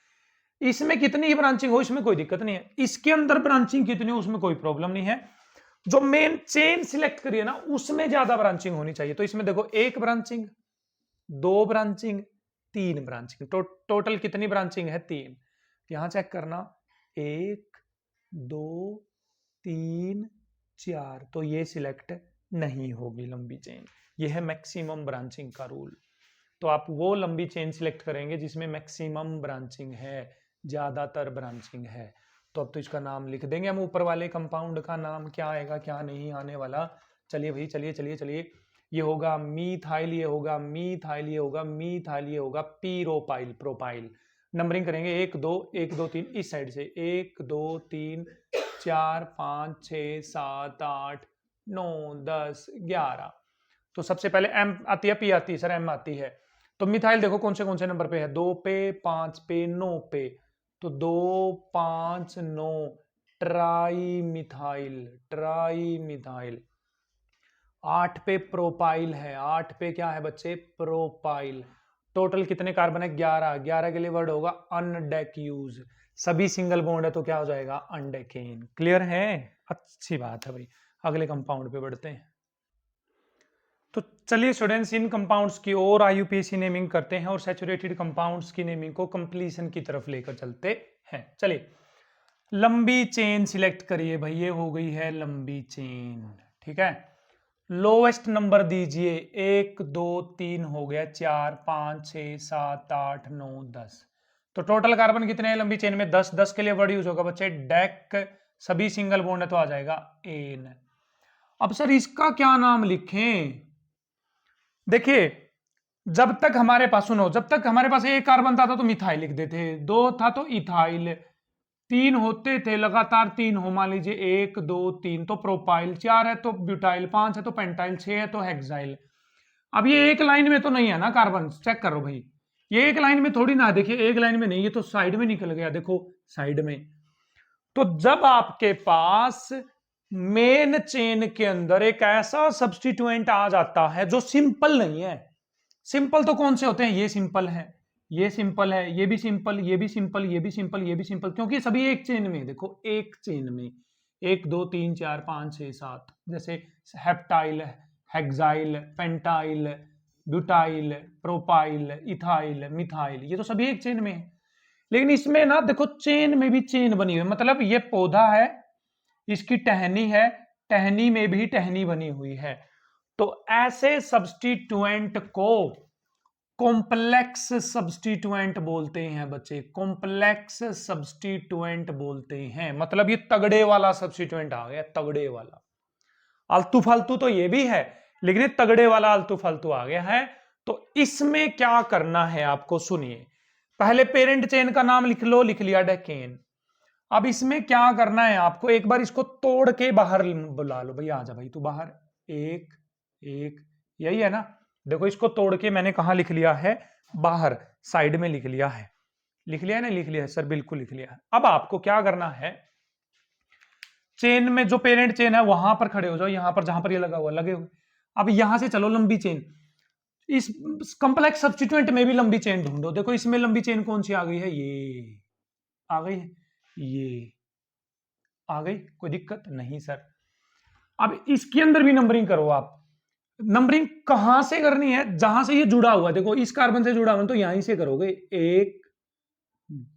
इसमें कितनी ही ब्रांचिंग हो, इसमें कोई दिक्कत नहीं है, इसके अंदर ब्रांचिंग कितनी हो उसमें कोई प्रॉब्लम नहीं है। जो मेन चेन सिलेक्ट करिए ना उसमें ज्यादा ब्रांचिंग होनी चाहिए। तो इसमें देखो 1 ब्रांचिंग, 2 ब्रांचिंग, 3 ब्रांचिंग, टोटल कितनी ब्रांचिंग है? 3। यहां चेक करना, 1 2 3 4, तो ये सिलेक्ट नहीं होगी लंबी चेन। ये है मैक्सिमम ब्रांचिंग का रूल। तो आप वो लंबी चेन सिलेक्ट करेंगे जिसमें मैक्सिमम ब्रांचिंग है, ज्यादातर ब्रांचिंग है। तो अब तो इसका नाम लिख देंगे हम, ऊपर वाले कंपाउंड का नाम क्या आएगा क्या नहीं आने वाला। चलिए भाई, चलिए चलिए चलिए, ये होगा मीथाइल, ये होगा मीथाइल, ये होगा मीथाइल, ये होगा पीरोपाइल, प्रोपाइल। नंबरिंग करेंगे 1 2 1 2 3 इस साइड से, 1 2 3 4 5 6 7 8 9 10 11। तो सबसे पहले एम आती है, पी आती है, सर एम आती है। तो मिथाइल देखो कौन से नंबर पे है, 2 पे 5 पे 9 पे। तो 2 5 9 ट्राई मिथाइल, ट्राई मिथाइल। 8 पे प्रोपाइल है, 8 पे क्या है बच्चे, प्रोपाइल। टोटल कितने कार्बन है, 11। 11 के लिए वर्ड होगा अनडेक्यूज। सभी सिंगल बॉन्ड है तो क्या हो जाएगा, अनडेकेन। क्लियर है, अच्छी बात है भाई। अगले कंपाउंड पे बढ़ते हैं। तो चलिए स्टूडेंट्स, इन कंपाउंड्स की और आईयूपीएसी नेमिंग करते हैं और सैचुरेटेड कंपाउंड्स की नेमिंग को कंप्लीशन की तरफ लेकर चलते हैं। चलिए, लंबी चेन सिलेक्ट करिए भाई, ये हो गई है लंबी चेन, ठीक है। लोवेस्ट नंबर दीजिए, 1 2 3 हो गया, 4 5 6 7 8 9 10। तो टोटल कार्बन कितने हैं लंबी चेन में, 10। 10 के लिए वर्ड यूज होगा बच्चे डेक, सभी सिंगल बॉन्ड है तो आ जाएगा एन। अब सर इसका क्या नाम लिखें, देखिए जब तक हमारे पास, सुनो, जब तक हमारे पास एक कार्बन था तो मिथाइल लिख देते, 2 था तो इथाइल, 3 होते थे लगातार, 3 हो मान लीजिए, 1 2 3 तो प्रोपाइल, 4 है तो ब्यूटाइल, 5 है तो पेंटाइल, 6 है तो हेक्साइल। अब ये एक लाइन में तो नहीं है ना कार्बन, चेक करो भाई, ये एक लाइन में थोड़ी ना, देखिए एक लाइन में नहीं, ये तो साइड में निकल गया, देखो साइड में। तो जब आपके पास मेन चेन के अंदर एक ऐसा सब्स्टिट्यूएंट आ जाता है जो सिंपल नहीं है, सिंपल तो कौन से होते हैं, ये सिंपल है, ये सिंपल है, ये भी सिंपल, ये भी सिंपल, ये भी सिंपल, ये भी सिंपल, क्योंकि सभी एक चेन में, देखो एक चेन में 1 2 3 4 5 6 7, जैसे heptyl, hexyl, pentyl, butyl, propyl, ethyl, methyl, ये तो सभी एक चेन में है। लेकिन इसमें ना देखो चेन में भी चेन बनी हुई है, मतलब ये पौधा है, इसकी टहनी है, टहनी में भी टहनी बनी हुई है। तो ऐसे सब्स्टिट्यूएंट को कॉम्प्लेक्स सब्स्टिट्यूएंट बोलते हैं बच्चे, कॉम्प्लेक्स सब्स्टिट्यूएंट बोलते हैं। मतलब ये तगड़े वाला सब्स्टिट्यूएंट आ गया, तगड़े वाला। आलतू फालतू तो ये भी है, लेकिन ये तगड़े वाला आलतू फालतू आ गया है। तो इसमें क्या करना है आपको, सुनिए, पहले पेरेंट चेन का नाम लिख लो, लिख लिया डेकेन। अब इसमें क्या करना है आपको, एक बार इसको तोड़ के बाहर बुला लो, भाई आजा भाई तू बाहर, एक एक, यही है ना। देखो इसको तोड़ के मैंने कहा लिख लिया है, बाहर साइड में लिख लिया है, लिख लिया है ना, लिख लिया है सर, बिल्कुल लिख लिया है। अब आपको क्या करना है, चेन में जो पेरेंट चेन है वहां पर खड़े हो जाओ, यहां पर जहां पर ये लगा हुआ, लगे हुए। अब यहां से चलो लंबी चेन, इस कंप्लेक्स सब्स्टिट्यूएंट में भी लंबी चेन ढूंढो। देखो इसमें लंबी चेन कौन सी आ गई है, ये आ गई है, ये आ गई, कोई दिक्कत नहीं सर। अब इसके अंदर भी नंबरिंग करो आप। नंबरिंग कहां से करनी है, जहां से ये जुड़ा हुआ है, देखो इस कार्बन से जुड़ा हुआ है तो यहीं से करोगे, 1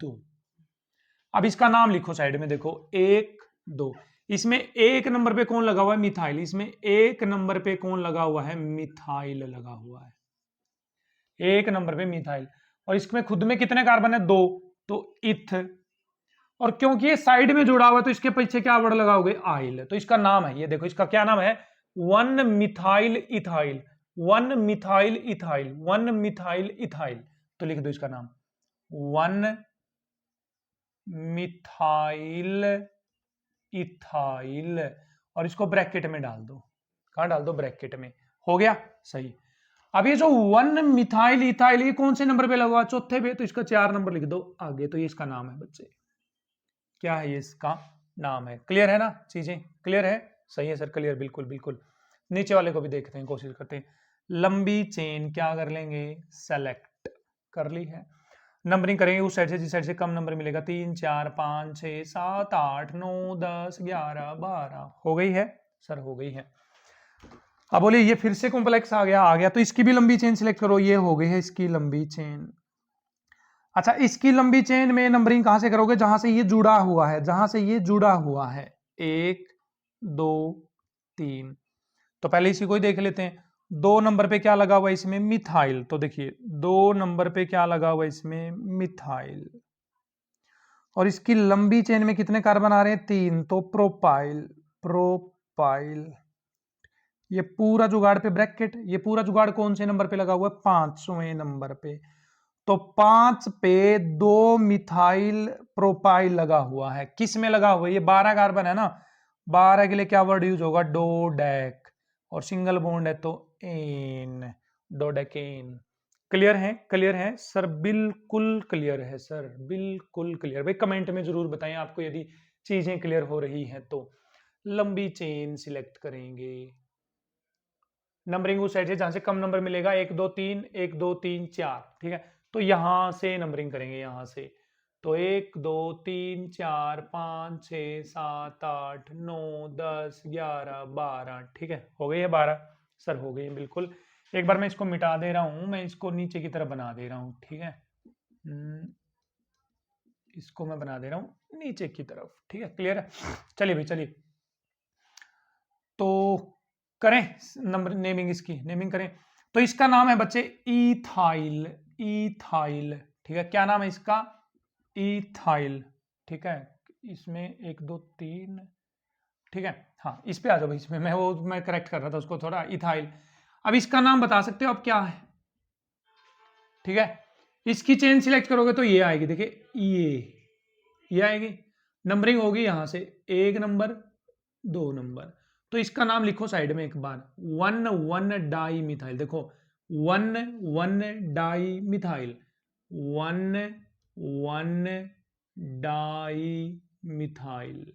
2। अब इसका नाम लिखो साइड में, देखो 1 2। इसमें 1 नंबर पे कौन लगा हुआ है, मिथाइल। इसमें 1 नंबर पे कौन लगा हुआ है, मिथाइल लगा हुआ है, 1 नंबर पे मिथाइल। और इसमें खुद में कितने कार्बन है, 2, तो इथ। और क्योंकि ये साइड में जुड़ा हुआ है तो इसके पीछे क्या वर्ड लगाओगे, आइल। तो इसका नाम है, ये देखो इसका क्या नाम है, 1 methyl ethyl, 1 methyl ethyl, 1 methyl ethyl. तो लिख दो इसका नाम 1 मिथाइल इथाइल, और इसको ब्रैकेट में डाल दो, कहां डाल दो, ब्रैकेट में। हो गया सही। अब ये जो 1 मिथाइल इथाइल, ये कौन से नंबर पे लगा, चौथे पे, तो इसका 4 नंबर लिख दो आगे। तो ये इसका नाम है बच्चे, क्या है, ये इसका नाम है। क्लियर है ना, चीजें क्लियर है, सही है सर, क्लियर, बिल्कुल बिल्कुल। नीचे वाले को भी देखते हैं, कोशिश करते हैं। लंबी चेन क्या कर लेंगे, सेलेक्ट कर ली है। नंबरिंग करेंगे उस साइड से जिस साइड से कम नंबर मिलेगा, 3 4 5 6 7 8 9 10 11 12। हो गई है सर, हो गई है। अब बोले ये फिर से कॉम्प्लेक्स आ गया, तो इसकी भी लंबी चेन सिलेक्ट करो, ये हो गई है इसकी लंबी चेन। अच्छा, इसकी लंबी चेन में नंबरिंग कहां से करोगे, जहां से ये जुड़ा हुआ है, जहां से ये जुड़ा हुआ है, 1 2 3। तो पहले इसी को ही देख लेते हैं, 2 नंबर पे क्या लगा हुआ है इसमें? मिथाइल। तो देखिए 2 नंबर पे क्या लगा हुआ है इसमें? मिथाइल। और इसकी लंबी चेन में कितने कार्बन आ रहे हैं? 3। तो प्रोपाइल। प्रोपाइल। ये पूरा जुगाड़ पे ब्रैकेट, ये पूरा जुगाड़ कौन से नंबर पे लगा हुआ है? 5वें नंबर पे। तो 5 पे 2 मिथाइल प्रोपाइल लगा हुआ है। किस में लगा हुआ है? ये 12 कार्बन है ना, 12 के लिए क्या वर्ड यूज होगा? डोडेक। और सिंगल बॉन्ड है तो एन, डोडेकेन। क्लियर है? क्लियर है सर? बिल्कुल क्लियर है सर, बिल्कुल क्लियर। भाई कमेंट में जरूर बताएं आपको यदि चीजें क्लियर हो रही हैं तो। लंबी चेन सिलेक्ट करेंगे, नंबरिंग उस साइड से जहां से कम नंबर मिलेगा, 1 2 3, 1 2 3 4, ठीक है। तो यहां से नंबरिंग करेंगे, यहां से। तो 1 2 3 4 5 6 7 8 9 10 11 12, ठीक है। हो गई है 12 सर? हो गई है बिल्कुल। एक बार मैं इसको मिटा दे रहा हूं, मैं इसको नीचे की तरफ बना दे रहा हूं, ठीक है। इसको मैं बना दे रहा हूं नीचे की तरफ, ठीक है। क्लियर है? चलिए भाई चलिए, तो करें नंबर नेमिंग, इसकी नेमिंग करें। तो इसका नाम है बच्चे इथाइल। इथाइल, ठीक है। क्या नाम है इसका? इथाइल, ठीक है। इसमें 1 2 3, ठीक है। हाँ इस पे आ जाओ भाई, इसमें मैं करेक्ट कर रहा था उसको थोड़ा। इथाइल। अब इसका नाम बता सकते हो आप क्या है? ठीक है। इसकी चेन सिलेक्ट करोगे तो ये आएगी, देखिए ये आएगी। नंबरिंग होगी यहां से 1 नंबर 2 नंबर। तो इसका नाम लिखो साइड में एक बार, 1 डाई मिथाइल। देखो 1 डाई मिथाइल, 1 डाई मिथाइल।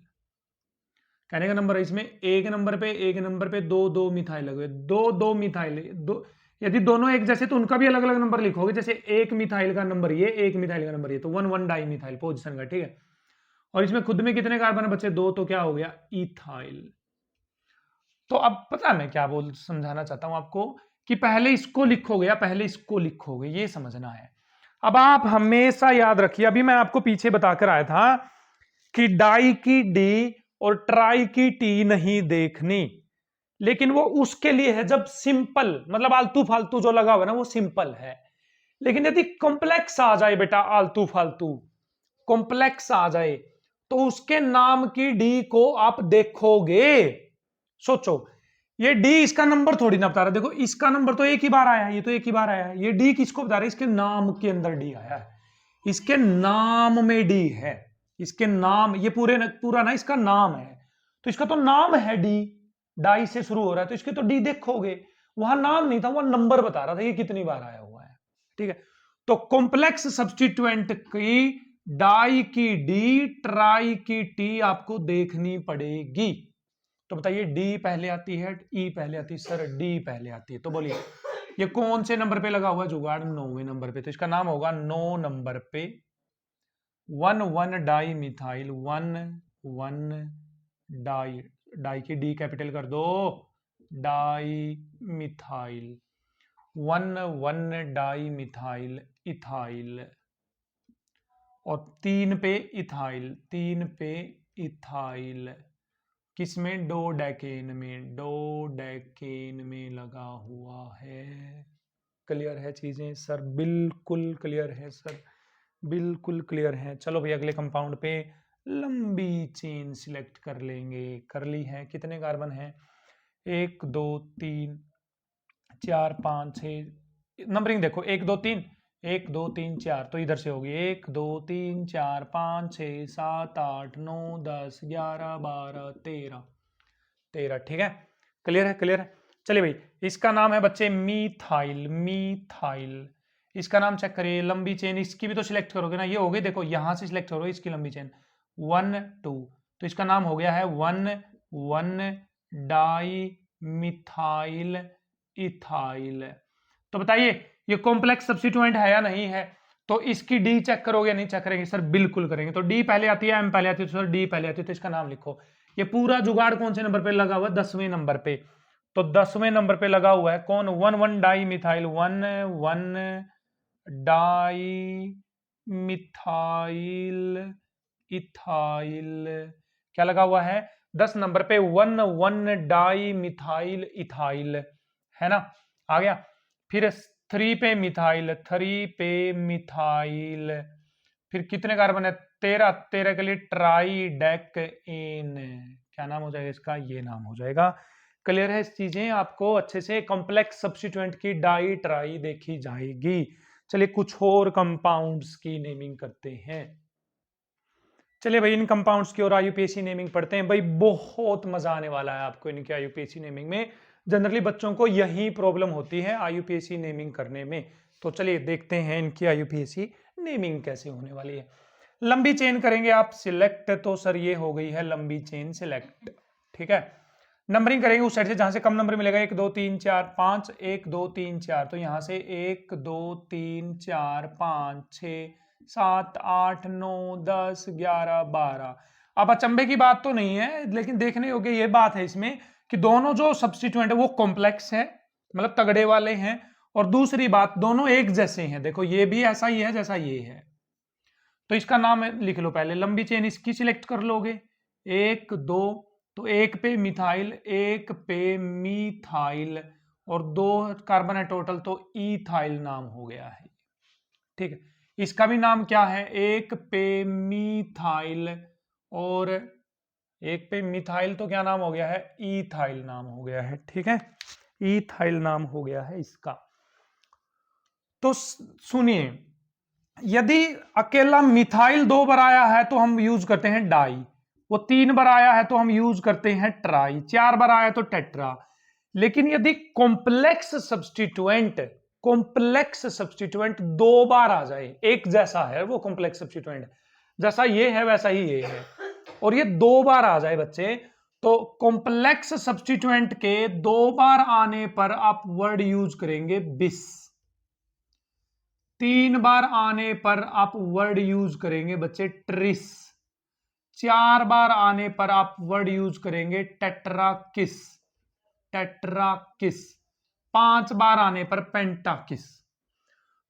कहने का नंबर है इसमें एक नंबर पे 2 मिथाइल लगे, 2 मिथाइल, दो। यदि दोनों एक जैसे तो उनका भी अलग अलग नंबर लिखोगे, जैसे एक मिथाइल का नंबर ये, एक मिथाइल का नंबर ये, तो 1 डाई मिथाइल पोजिशन का, ठीक है। और इसमें खुद में कितने कार्बन है बच्चे? 2, तो क्या हो गया? इथाइल। तो अब पता है मैं क्या बोल समझाना चाहता हूं आपको, कि पहले इसको लिखोगे या पहले इसको लिखोगे, ये समझना है। अब आप हमेशा याद रखिए, अभी मैं आपको पीछे बताकर आया था कि डाई की डी और ट्राई की टी नहीं देखनी, लेकिन वो उसके लिए है जब सिंपल, मतलब आलतू फालतू जो लगा हुआ है ना वो सिंपल है। लेकिन यदि कॉम्प्लेक्स आ जाए बेटा, आलतू फालतू कॉम्प्लेक्स आ जाए, तो उसके नाम की डी को आप देखोगे। सोचो, ये डी इसका नंबर थोड़ी ना बता रहा, देखो इसका नंबर तो एक ही बार आया है, ये तो एक ही बार आया है। ये डी किसको बता रहा है? इसके नाम के अंदर डी आया है, इसके नाम में डी है। इसके नाम, ये पूरा ना इसका नाम है, तो इसका तो नाम है डी, डाई से शुरू हो रहा है, तो इसके तो डी देखोगे। वहां नाम नहीं था, वहां नंबर बता रहा था, ये कितनी बार आया हुआ है, ठीक है। तो कॉम्प्लेक्स सब्स्टिट्यूएंट की डाई की डी, ट्राई की टी आपको देखनी पड़ेगी। तो बताइए डी पहले आती है, ई पहले आती है? सर डी पहले आती है। तो बोलिए ये कौन से नंबर पे लगा हुआ जुगाड़? 9वें नंबर पे। तो इसका नाम होगा 9 नंबर पे 1 डाई मिथाइल, 1 डाई, डाई की डी कैपिटल कर दो, di methyl, 1 di methyl ethyl. और 3 पे इथाइल, 3 पे इथाइल, किसमें? डोडेकेन में, डोडेकेन में लगा हुआ है। क्लियर है चीजें सर? बिल्कुल क्लियर है सर, बिल्कुल क्लियर है। चलो भाई अगले कंपाउंड पे लंबी चेन सिलेक्ट कर लेंगे। कर ली है। कितने कार्बन है? 1 2 3 4 5 6। नंबरिंग देखो 1 2 3, 1 2 3 4, तो इधर से होगी 1 2 3 4 5 6 7 8 9 10 11 12 13, 13, ठीक है। क्लियर है? क्लियर है? चलिए भाई, इसका नाम है बच्चे मीथाइल। मीथाइल, इसका नाम चेक करिए। लंबी चेन इसकी भी तो सिलेक्ट करोगे ना, ये हो गई, देखो यहां से सिलेक्ट करोगे इसकी लंबी चेन 1 2, तो इसका नाम हो गया है 1 डाई मिथाइल इथाइल। तो बताइए ये कॉम्प्लेक्स सब्स्टिट्यूएंट है या नहीं है? तो इसकी डी चेक करोगे नहीं चेक करेंगे? सर बिल्कुल करेंगे। तो डी पहले आती है, एम पहले आती है, तो सर डी पहले आती है, तो इसका नाम लिखो। ये पूरा जुगाड़ कौन से नंबर पे लगा हुआ है? 10वें नंबर पे। तो 10वें नंबर पे लगा हुआ है कौन? 1 di methyl, 1 di methyl ethyl. क्या लगा हुआ है? 10 नंबर पे 1 डाई मिथाइल इथाइल, है ना। आ गया। फिर 3 पे मिथाइल, 3 पे मिथाइल, फिर कितने कार्बन है, 13, 13 के लिए ट्राईडेकेन, क्या नाम हो जाएगा इसका, ये नाम हो जाएगा। क्लियर है इस चीजें आपको अच्छे से। कॉम्प्लेक्स सब्स्टिट्यूएंट की डाई ट्राई देखी जाएगी। चलिए कुछ और कंपाउंड्स की नेमिंग करते हैं। चलिए भाई इन कंपाउंड्स की और आईयूपीएसी नेमिंग पढ़ते हैं। भाई बहुत मजा आने वाला है आपको इनकी आईयूपीएसी नेमिंग में। जनरली बच्चों को यही प्रॉब्लम होती है आईयूपीएसी नेमिंग करने में। तो चलिए देखते हैं इनकी आईयूपीएसी नेमिंग कैसे होने वाली है। लंबी चेन करेंगे आप सिलेक्ट, तो सर ये हो गई है लंबी चेन सिलेक्ट। ठीक है, नंबरिंग करेंगे उस साइड से जहां से कम नंबर मिलेगा, 1 2 3 4 5, 1 2 3 4, तो यहां से 1 2 3 4 5 6 7 8 9 10 11 12। अब अचंभे की बात तो नहीं है, लेकिन देखने योग्य ये बात है इसमें कि दोनों जो सब्स्टिट्यूएंट है वो कॉम्प्लेक्स है, मतलब तगड़े वाले हैं। और दूसरी बात दोनों एक जैसे हैं, देखो ये भी ऐसा ही है जैसा ये है। तो इसका नाम लिख लो पहले, लंबी चेन इसकी सिलेक्ट कर लोगे, 1 2, तो 1 पे मिथाइल, 1 पे मिथाइल, और 2 कार्बन है टोटल, तो इथाइल नाम हो गया है। ठीक है, इसका भी नाम क्या है, 1 पे मिथाइल, और 1 पे मिथाइल तो क्या नाम हो गया है, इथाइल नाम हो गया है। ठीक है, इथाइल नाम हो गया है इसका। तो सुनिए, यदि अकेला मिथाइल 2 बार आया है तो हम यूज करते हैं डाई, वो 3 बार आया है तो हम यूज करते हैं ट्राई, 4 बार आया तो टेट्रा। लेकिन यदि कॉम्प्लेक्स सब्स्टिट्यूएंट 2 बार आ जाए, एक जैसा है वो कॉम्प्लेक्स सब्स्टिट्यूएंट, जैसा ये है वैसा ही ये है, और ये 2 बार आ जाए बच्चे, तो कॉम्प्लेक्स सब्स्टिट्यूएंट के 2 बार आने पर आप वर्ड यूज करेंगे बिस, 3 बार आने पर आप वर्ड यूज करेंगे बच्चे ट्रिस, 4 बार आने पर आप वर्ड यूज करेंगे टेट्राकिस, टेट्राकिस, 5 बार आने पर पेंटाकिस।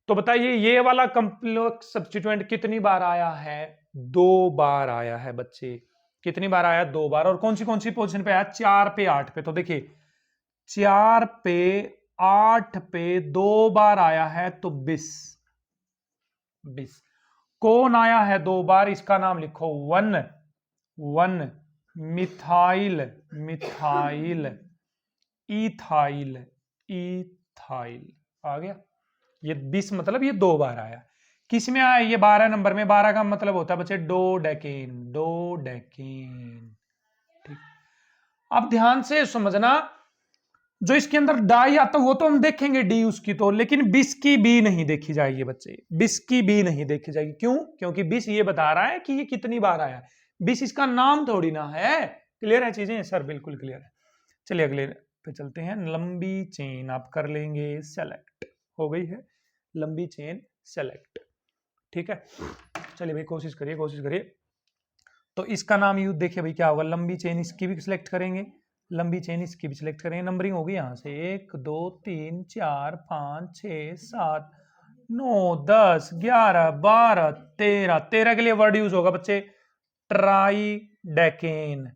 तो बताइए ये वाला कॉम्प्लेक्स सब्स्टिट्यूएंट कितनी बार आया है, 2 बार आया है बच्चे। कितनी बार आया, 2 बार। और कौन सी पोजीशन पे आया, 4 पे 8 पे। तो देखिए 4 पे 8 पे 2 बार आया है, तो 20 20। कौन आया है 2 बार, इसका नाम लिखो 1 1, मिथाइल मिथाइल, इथाइल इथाइल। आ गया, ये 20 मतलब ये 2 बार आया। किस में आया, ये 12 नंबर में। 12 का मतलब होता है बच्चे डोडेकेन, डोडेकेन। ठीक, अब ध्यान से समझना, जो इसके अंदर डाई आता वो तो हम देखेंगे डी उसकी तो, लेकिन बिस की बी नहीं देखी जाएगी बच्चे, बिस की बी नहीं देखी जाएगी। क्यों, क्योंकि बिस ये बता रहा है कि ये कितनी बार आया, बिस इसका नाम थोड़ी ना है। क्लियर है चीजें, सर बिल्कुल क्लियर है। चलिए अगले पे चलते हैं। लंबी चेन आप कर लेंगे सेलेक्ट, हो गई है लंबी चेन सेलेक्ट। ठीक है, चलिए भाई कोशिश करिए कोशिश करिए। तो इसका नाम यू देखिए भाई क्या होगा, लंबी चेन इसकी भी सिलेक्ट करेंगे, लंबी चेन इसकी भी सिलेक्ट करेंगे। नंबरिंग होगी यहां से 1 2 3 4 5 6 7 9 10 11 12 13, 13 के लिए वर्ड यूज होगा बच्चे ट्राईडेकेन,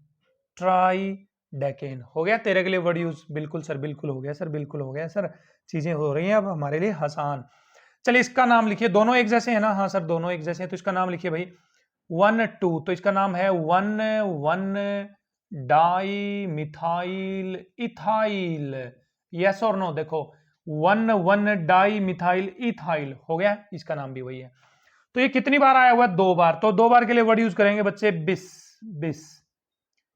ट्राईडेकेन हो गया 13 के लिए वर्ड यूज। बिल्कुल सर बिल्कुल हो गया सर, बिल्कुल हो गया सर, चीजें हो रही हैं अब हमारे लिए आसान। चलिए इसका नाम लिखिए, दोनों एक जैसे है ना, हाँ सर दोनों एक जैसे हैं, तो इसका नाम लिखिए भाई 1 2, तो इसका नाम है 1 1 डाई मिथाइल इथाइल। यस और नो, देखो 1 1 डाई मिथाइल इथाइल हो गया, इसका नाम भी वही है। तो ये कितनी बार आया हुआ है, 2 बार, तो 2 बार के लिए वर्ड यूज करेंगे बच्चे बिस, बिस।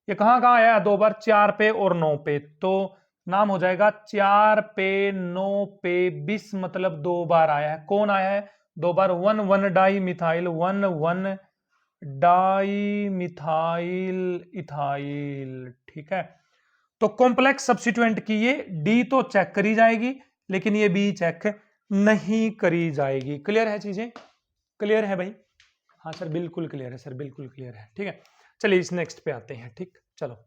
ये कहां कहां आया 2 बार, 4 पे और 9 पे, तो नाम हो जाएगा 4 पे 9 पे 20, मतलब 2 बार आया है। कौन आया है 2 बार, 1 1 di methyl, 1 1 di methyl ethyl. ठीक है, तो कॉम्प्लेक्स सब्स्टिट्यूएंट की ये डी तो चेक करी जाएगी, लेकिन ये बी चेक नहीं करी जाएगी। क्लियर है चीजें, क्लियर है भाई, हाँ सर बिल्कुल क्लियर है सर, बिल्कुल क्लियर है। ठीक है, चलिए इस नेक्स्ट पे आते हैं। ठीक, चलो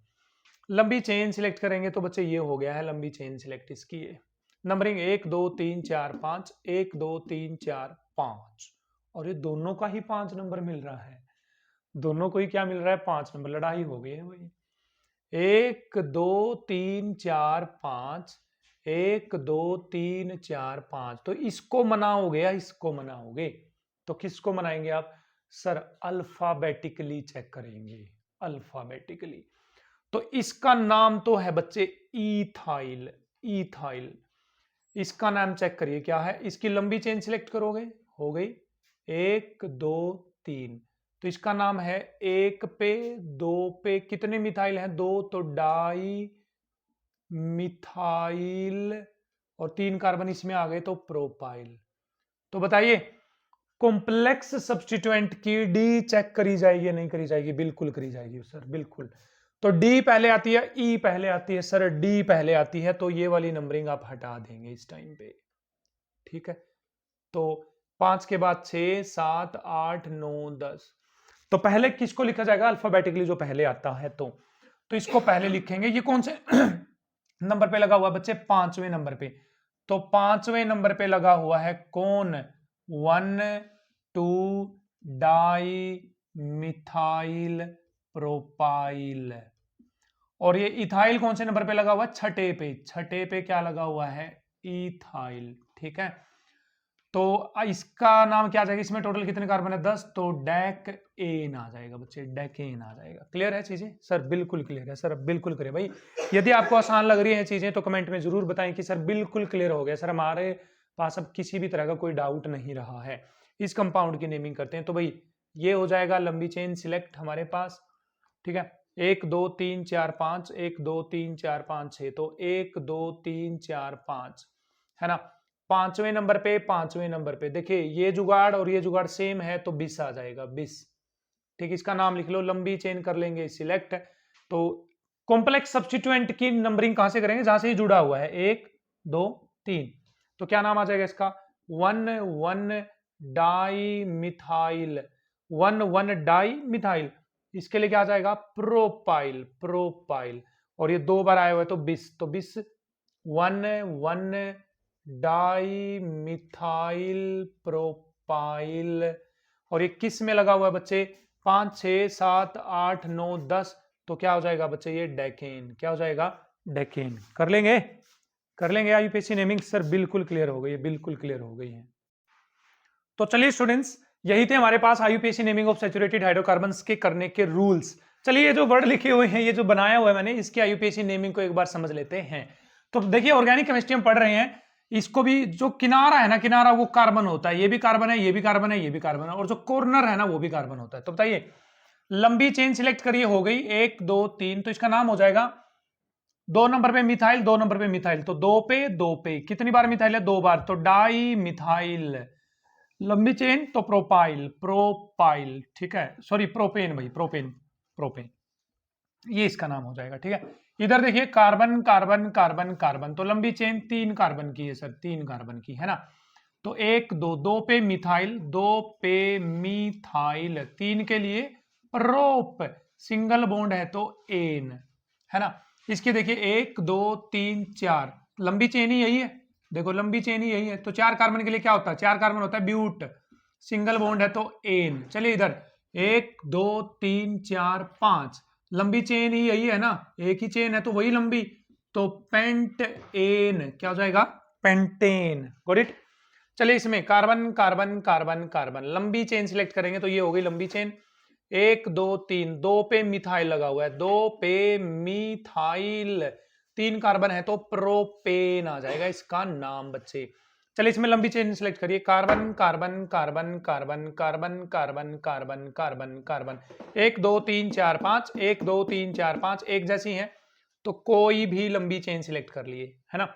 लंबी चेन सिलेक्ट करेंगे, तो बच्चे ये हो गया है लंबी चेन सिलेक्ट इसकी। है नंबरिंग 1 2 3 4 5, 1 2 3 4 5, और ये दोनों का ही 5 नंबर मिल रहा है, दोनों को ही क्या मिल रहा है, 5 नंबर। लड़ाई हो गई है भाई, 1 2 3 4 5, 1 2 3 4 5। तो इसको मनाओगे या इसको मनाओगे? तो किसको मनाएंगे आप? सर अल्फाबेटिकली चेक करेंगे, अल्फाबेटिकली। तो इसका नाम तो है बच्चे इथाइल, इथाइल। इसका नाम चेक करिए क्या है। इसकी लंबी चेन सिलेक्ट करोगे, हो गई 1 2 3। तो इसका नाम है 1 पे 2 पे कितने मिथाइल हैं? 2, तो डाई मिथाइल, और 3 कार्बन इसमें आ गए तो प्रोपाइल। तो बताइए कॉम्प्लेक्स सब्स्टिट्यूएंट की डी चेक करी जाएगी या नहीं करी जाएगी? बिल्कुल करी जाएगी सर, बिल्कुल। तो डी पहले आती है, ई पहले आती है सर, डी पहले आती है, तो ये वाली नंबरिंग आप हटा देंगे इस टाइम पे, ठीक है। तो 5 के बाद 6 7 8 9 10। तो पहले किसको लिखा जाएगा? अल्फाबेटिकली जो पहले आता है। तो इसको पहले लिखेंगे। ये कौन से नंबर पे लगा हुआ बच्चे? 5वें नंबर पे। तो 5वें नंबर पे लगा हुआ है कौन? 1 2 डाई मिथाइल प्रोपाइल। और ये इथाइल कौन से नंबर पे लगा हुआ है? छठे पे। छठे पे क्या लगा हुआ है? इथाइल, ठीक है। तो इसका नाम क्या आ जाएगा? इसमें टोटल कितने कार्बन है? 10। तो डेकेन आ जाएगा बच्चे, डेकेन आ जाएगा। क्लियर है चीजें? सर बिल्कुल क्लियर है सर, बिल्कुल क्लियर भाई। यदि आपको आसान लग रही है चीजें तो कमेंट में जरूर बताएं कि सर बिल्कुल क्लियर हो गया। सर हमारे पास अब किसी भी तरह का कोई डाउट नहीं रहा है। इस कंपाउंड की नेमिंग करते हैं। तो भाई ये हो जाएगा लंबी चेन सिलेक्ट हमारे पास, ठीक है। 1 2 3 4 5, 1 2 3 4 5 6। तो 1 2 3 4 5 है ना। 5वें नंबर पे, 5वें नंबर पे देखिए ये जुगाड़ और ये जुगाड़ सेम है, तो 20 आ जाएगा, 20। ठीक, इसका नाम लिख लो, लंबी चेन कर लेंगे सिलेक्ट। तो कॉम्प्लेक्स सब्स्टिट्यूएंट की नंबरिंग कहां से करेंगे? जहां से ये जुड़ा हुआ है, 1 2 3। तो क्या नाम आ जाएगा इसका? 1 1 डाई मिथाइल, 1 1 डाई मिथाइल। इसके लिए क्या आ जाएगा? Propyl, propyl. और ये 2 बार आया हुआ है तो 20। तो 20 1 1 डाई मिथाइल प्रोपाइल। और ये किस में लगा हुआ है बच्चे? 5 6 7 8 9 10। तो क्या हो जाएगा बच्चे? ये डेकेन। क्या हो जाएगा? डेकेन। कर लेंगे, कर लेंगे। आईयूपीएसी नेमिंग सर बिल्कुल क्लियर हो गई है, बिल्कुल क्लियर हो गई है। तो चलिए स्टूडेंट्स, यही थे हमारे पास IUPAC naming of saturated hydrocarbons के करने के रूल्स। चलिए ये जो वर्ड लिखे हुए हैं, ये जो बनाया हुआ है मैंने, इसकी आईयूपीएसी नेमिंग को एक बार समझ लेते हैं। तो देखिए ऑर्गेनिक केमिस्ट्री हम पढ़ रहे हैं, इसको भी जो किनारा है ना, किनारा वो कार्बन होता है, ये भी कार्बन है, ये भी कार्बन है, ये भी कार्बन है, और जो कॉर्नर है ना वो भी कार्बन होता है। तो बताइए लंबी चेन सिलेक्ट करिए, हो गई 1 2 3। तो इसका नाम हो जाएगा 2 नंबर पे मिथाइल, 2 नंबर पे मिथाइल। तो 2 पे 2 पे कितनी बार मिथाइल है? 2 बार। तो डाई मिथाइल। लंबी चेन तो प्रोपाइल, प्रोपाइल, ठीक है। सॉरी प्रोपेन भाई, प्रोपेन, प्रोपेन, ये इसका नाम हो जाएगा, ठीक है। इधर देखिए कार्बन कार्बन कार्बन कार्बन। तो लंबी चेन 3 कार्बन की है सर, 3 कार्बन की है ना। तो 1 2 2 पे मिथाइल, 2 पे मिथाइल, 3 के लिए प्रोप, सिंगल बॉन्ड है तो एन, है ना। इसके देखिए 1 2 3 4, लंबी चेन ही यही है, देखो लंबी चेन ही यही है। तो 4 कार्बन के लिए क्या होता है? 4 कार्बन होता है ब्यूट, सिंगल बॉन्ड है तो एन। चलिए इधर 1 2 3 4 5, लंबी चेन ही यही है ना, एक ही चेन है तो वही लंबी। तो पेंट एन क्या हो जाएगा? पेंटेन। Got it. चलिए इसमें कार्बन कार्बन कार्बन कार्बन, लंबी चेन सिलेक्ट करेंगे तो ये हो गई लंबी चेन। 1 2 3, 2 पे मिथाइल लगा हुआ है, 2 पे मिथाइल, 3 कार्बन है तो प्रोपेन आ जाएगा इसका नाम बच्चे। चलिए इसमें लंबी चेन सिलेक्ट करिए, carbon carbon carbon carbon carbon carbon carbon carbon carbon. 1 2 3 4 5, 1 2 3 4 5 एक जैसी हैं, तो कोई भी लंबी चेन सिलेक्ट कर लिए, है ना।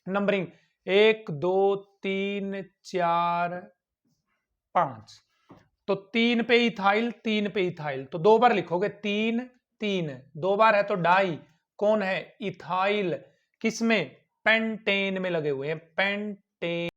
नंबरिंग 1 2 3 4 5। तो 3 पे इथाइल, 3 पे इथाइल, तो 2 बार लिखोगे, 3 3, 2 बार है तो डाई, कौन है? इथाइल। किसमें? पेंटेन में लगे हुए हैं, पेंटेन।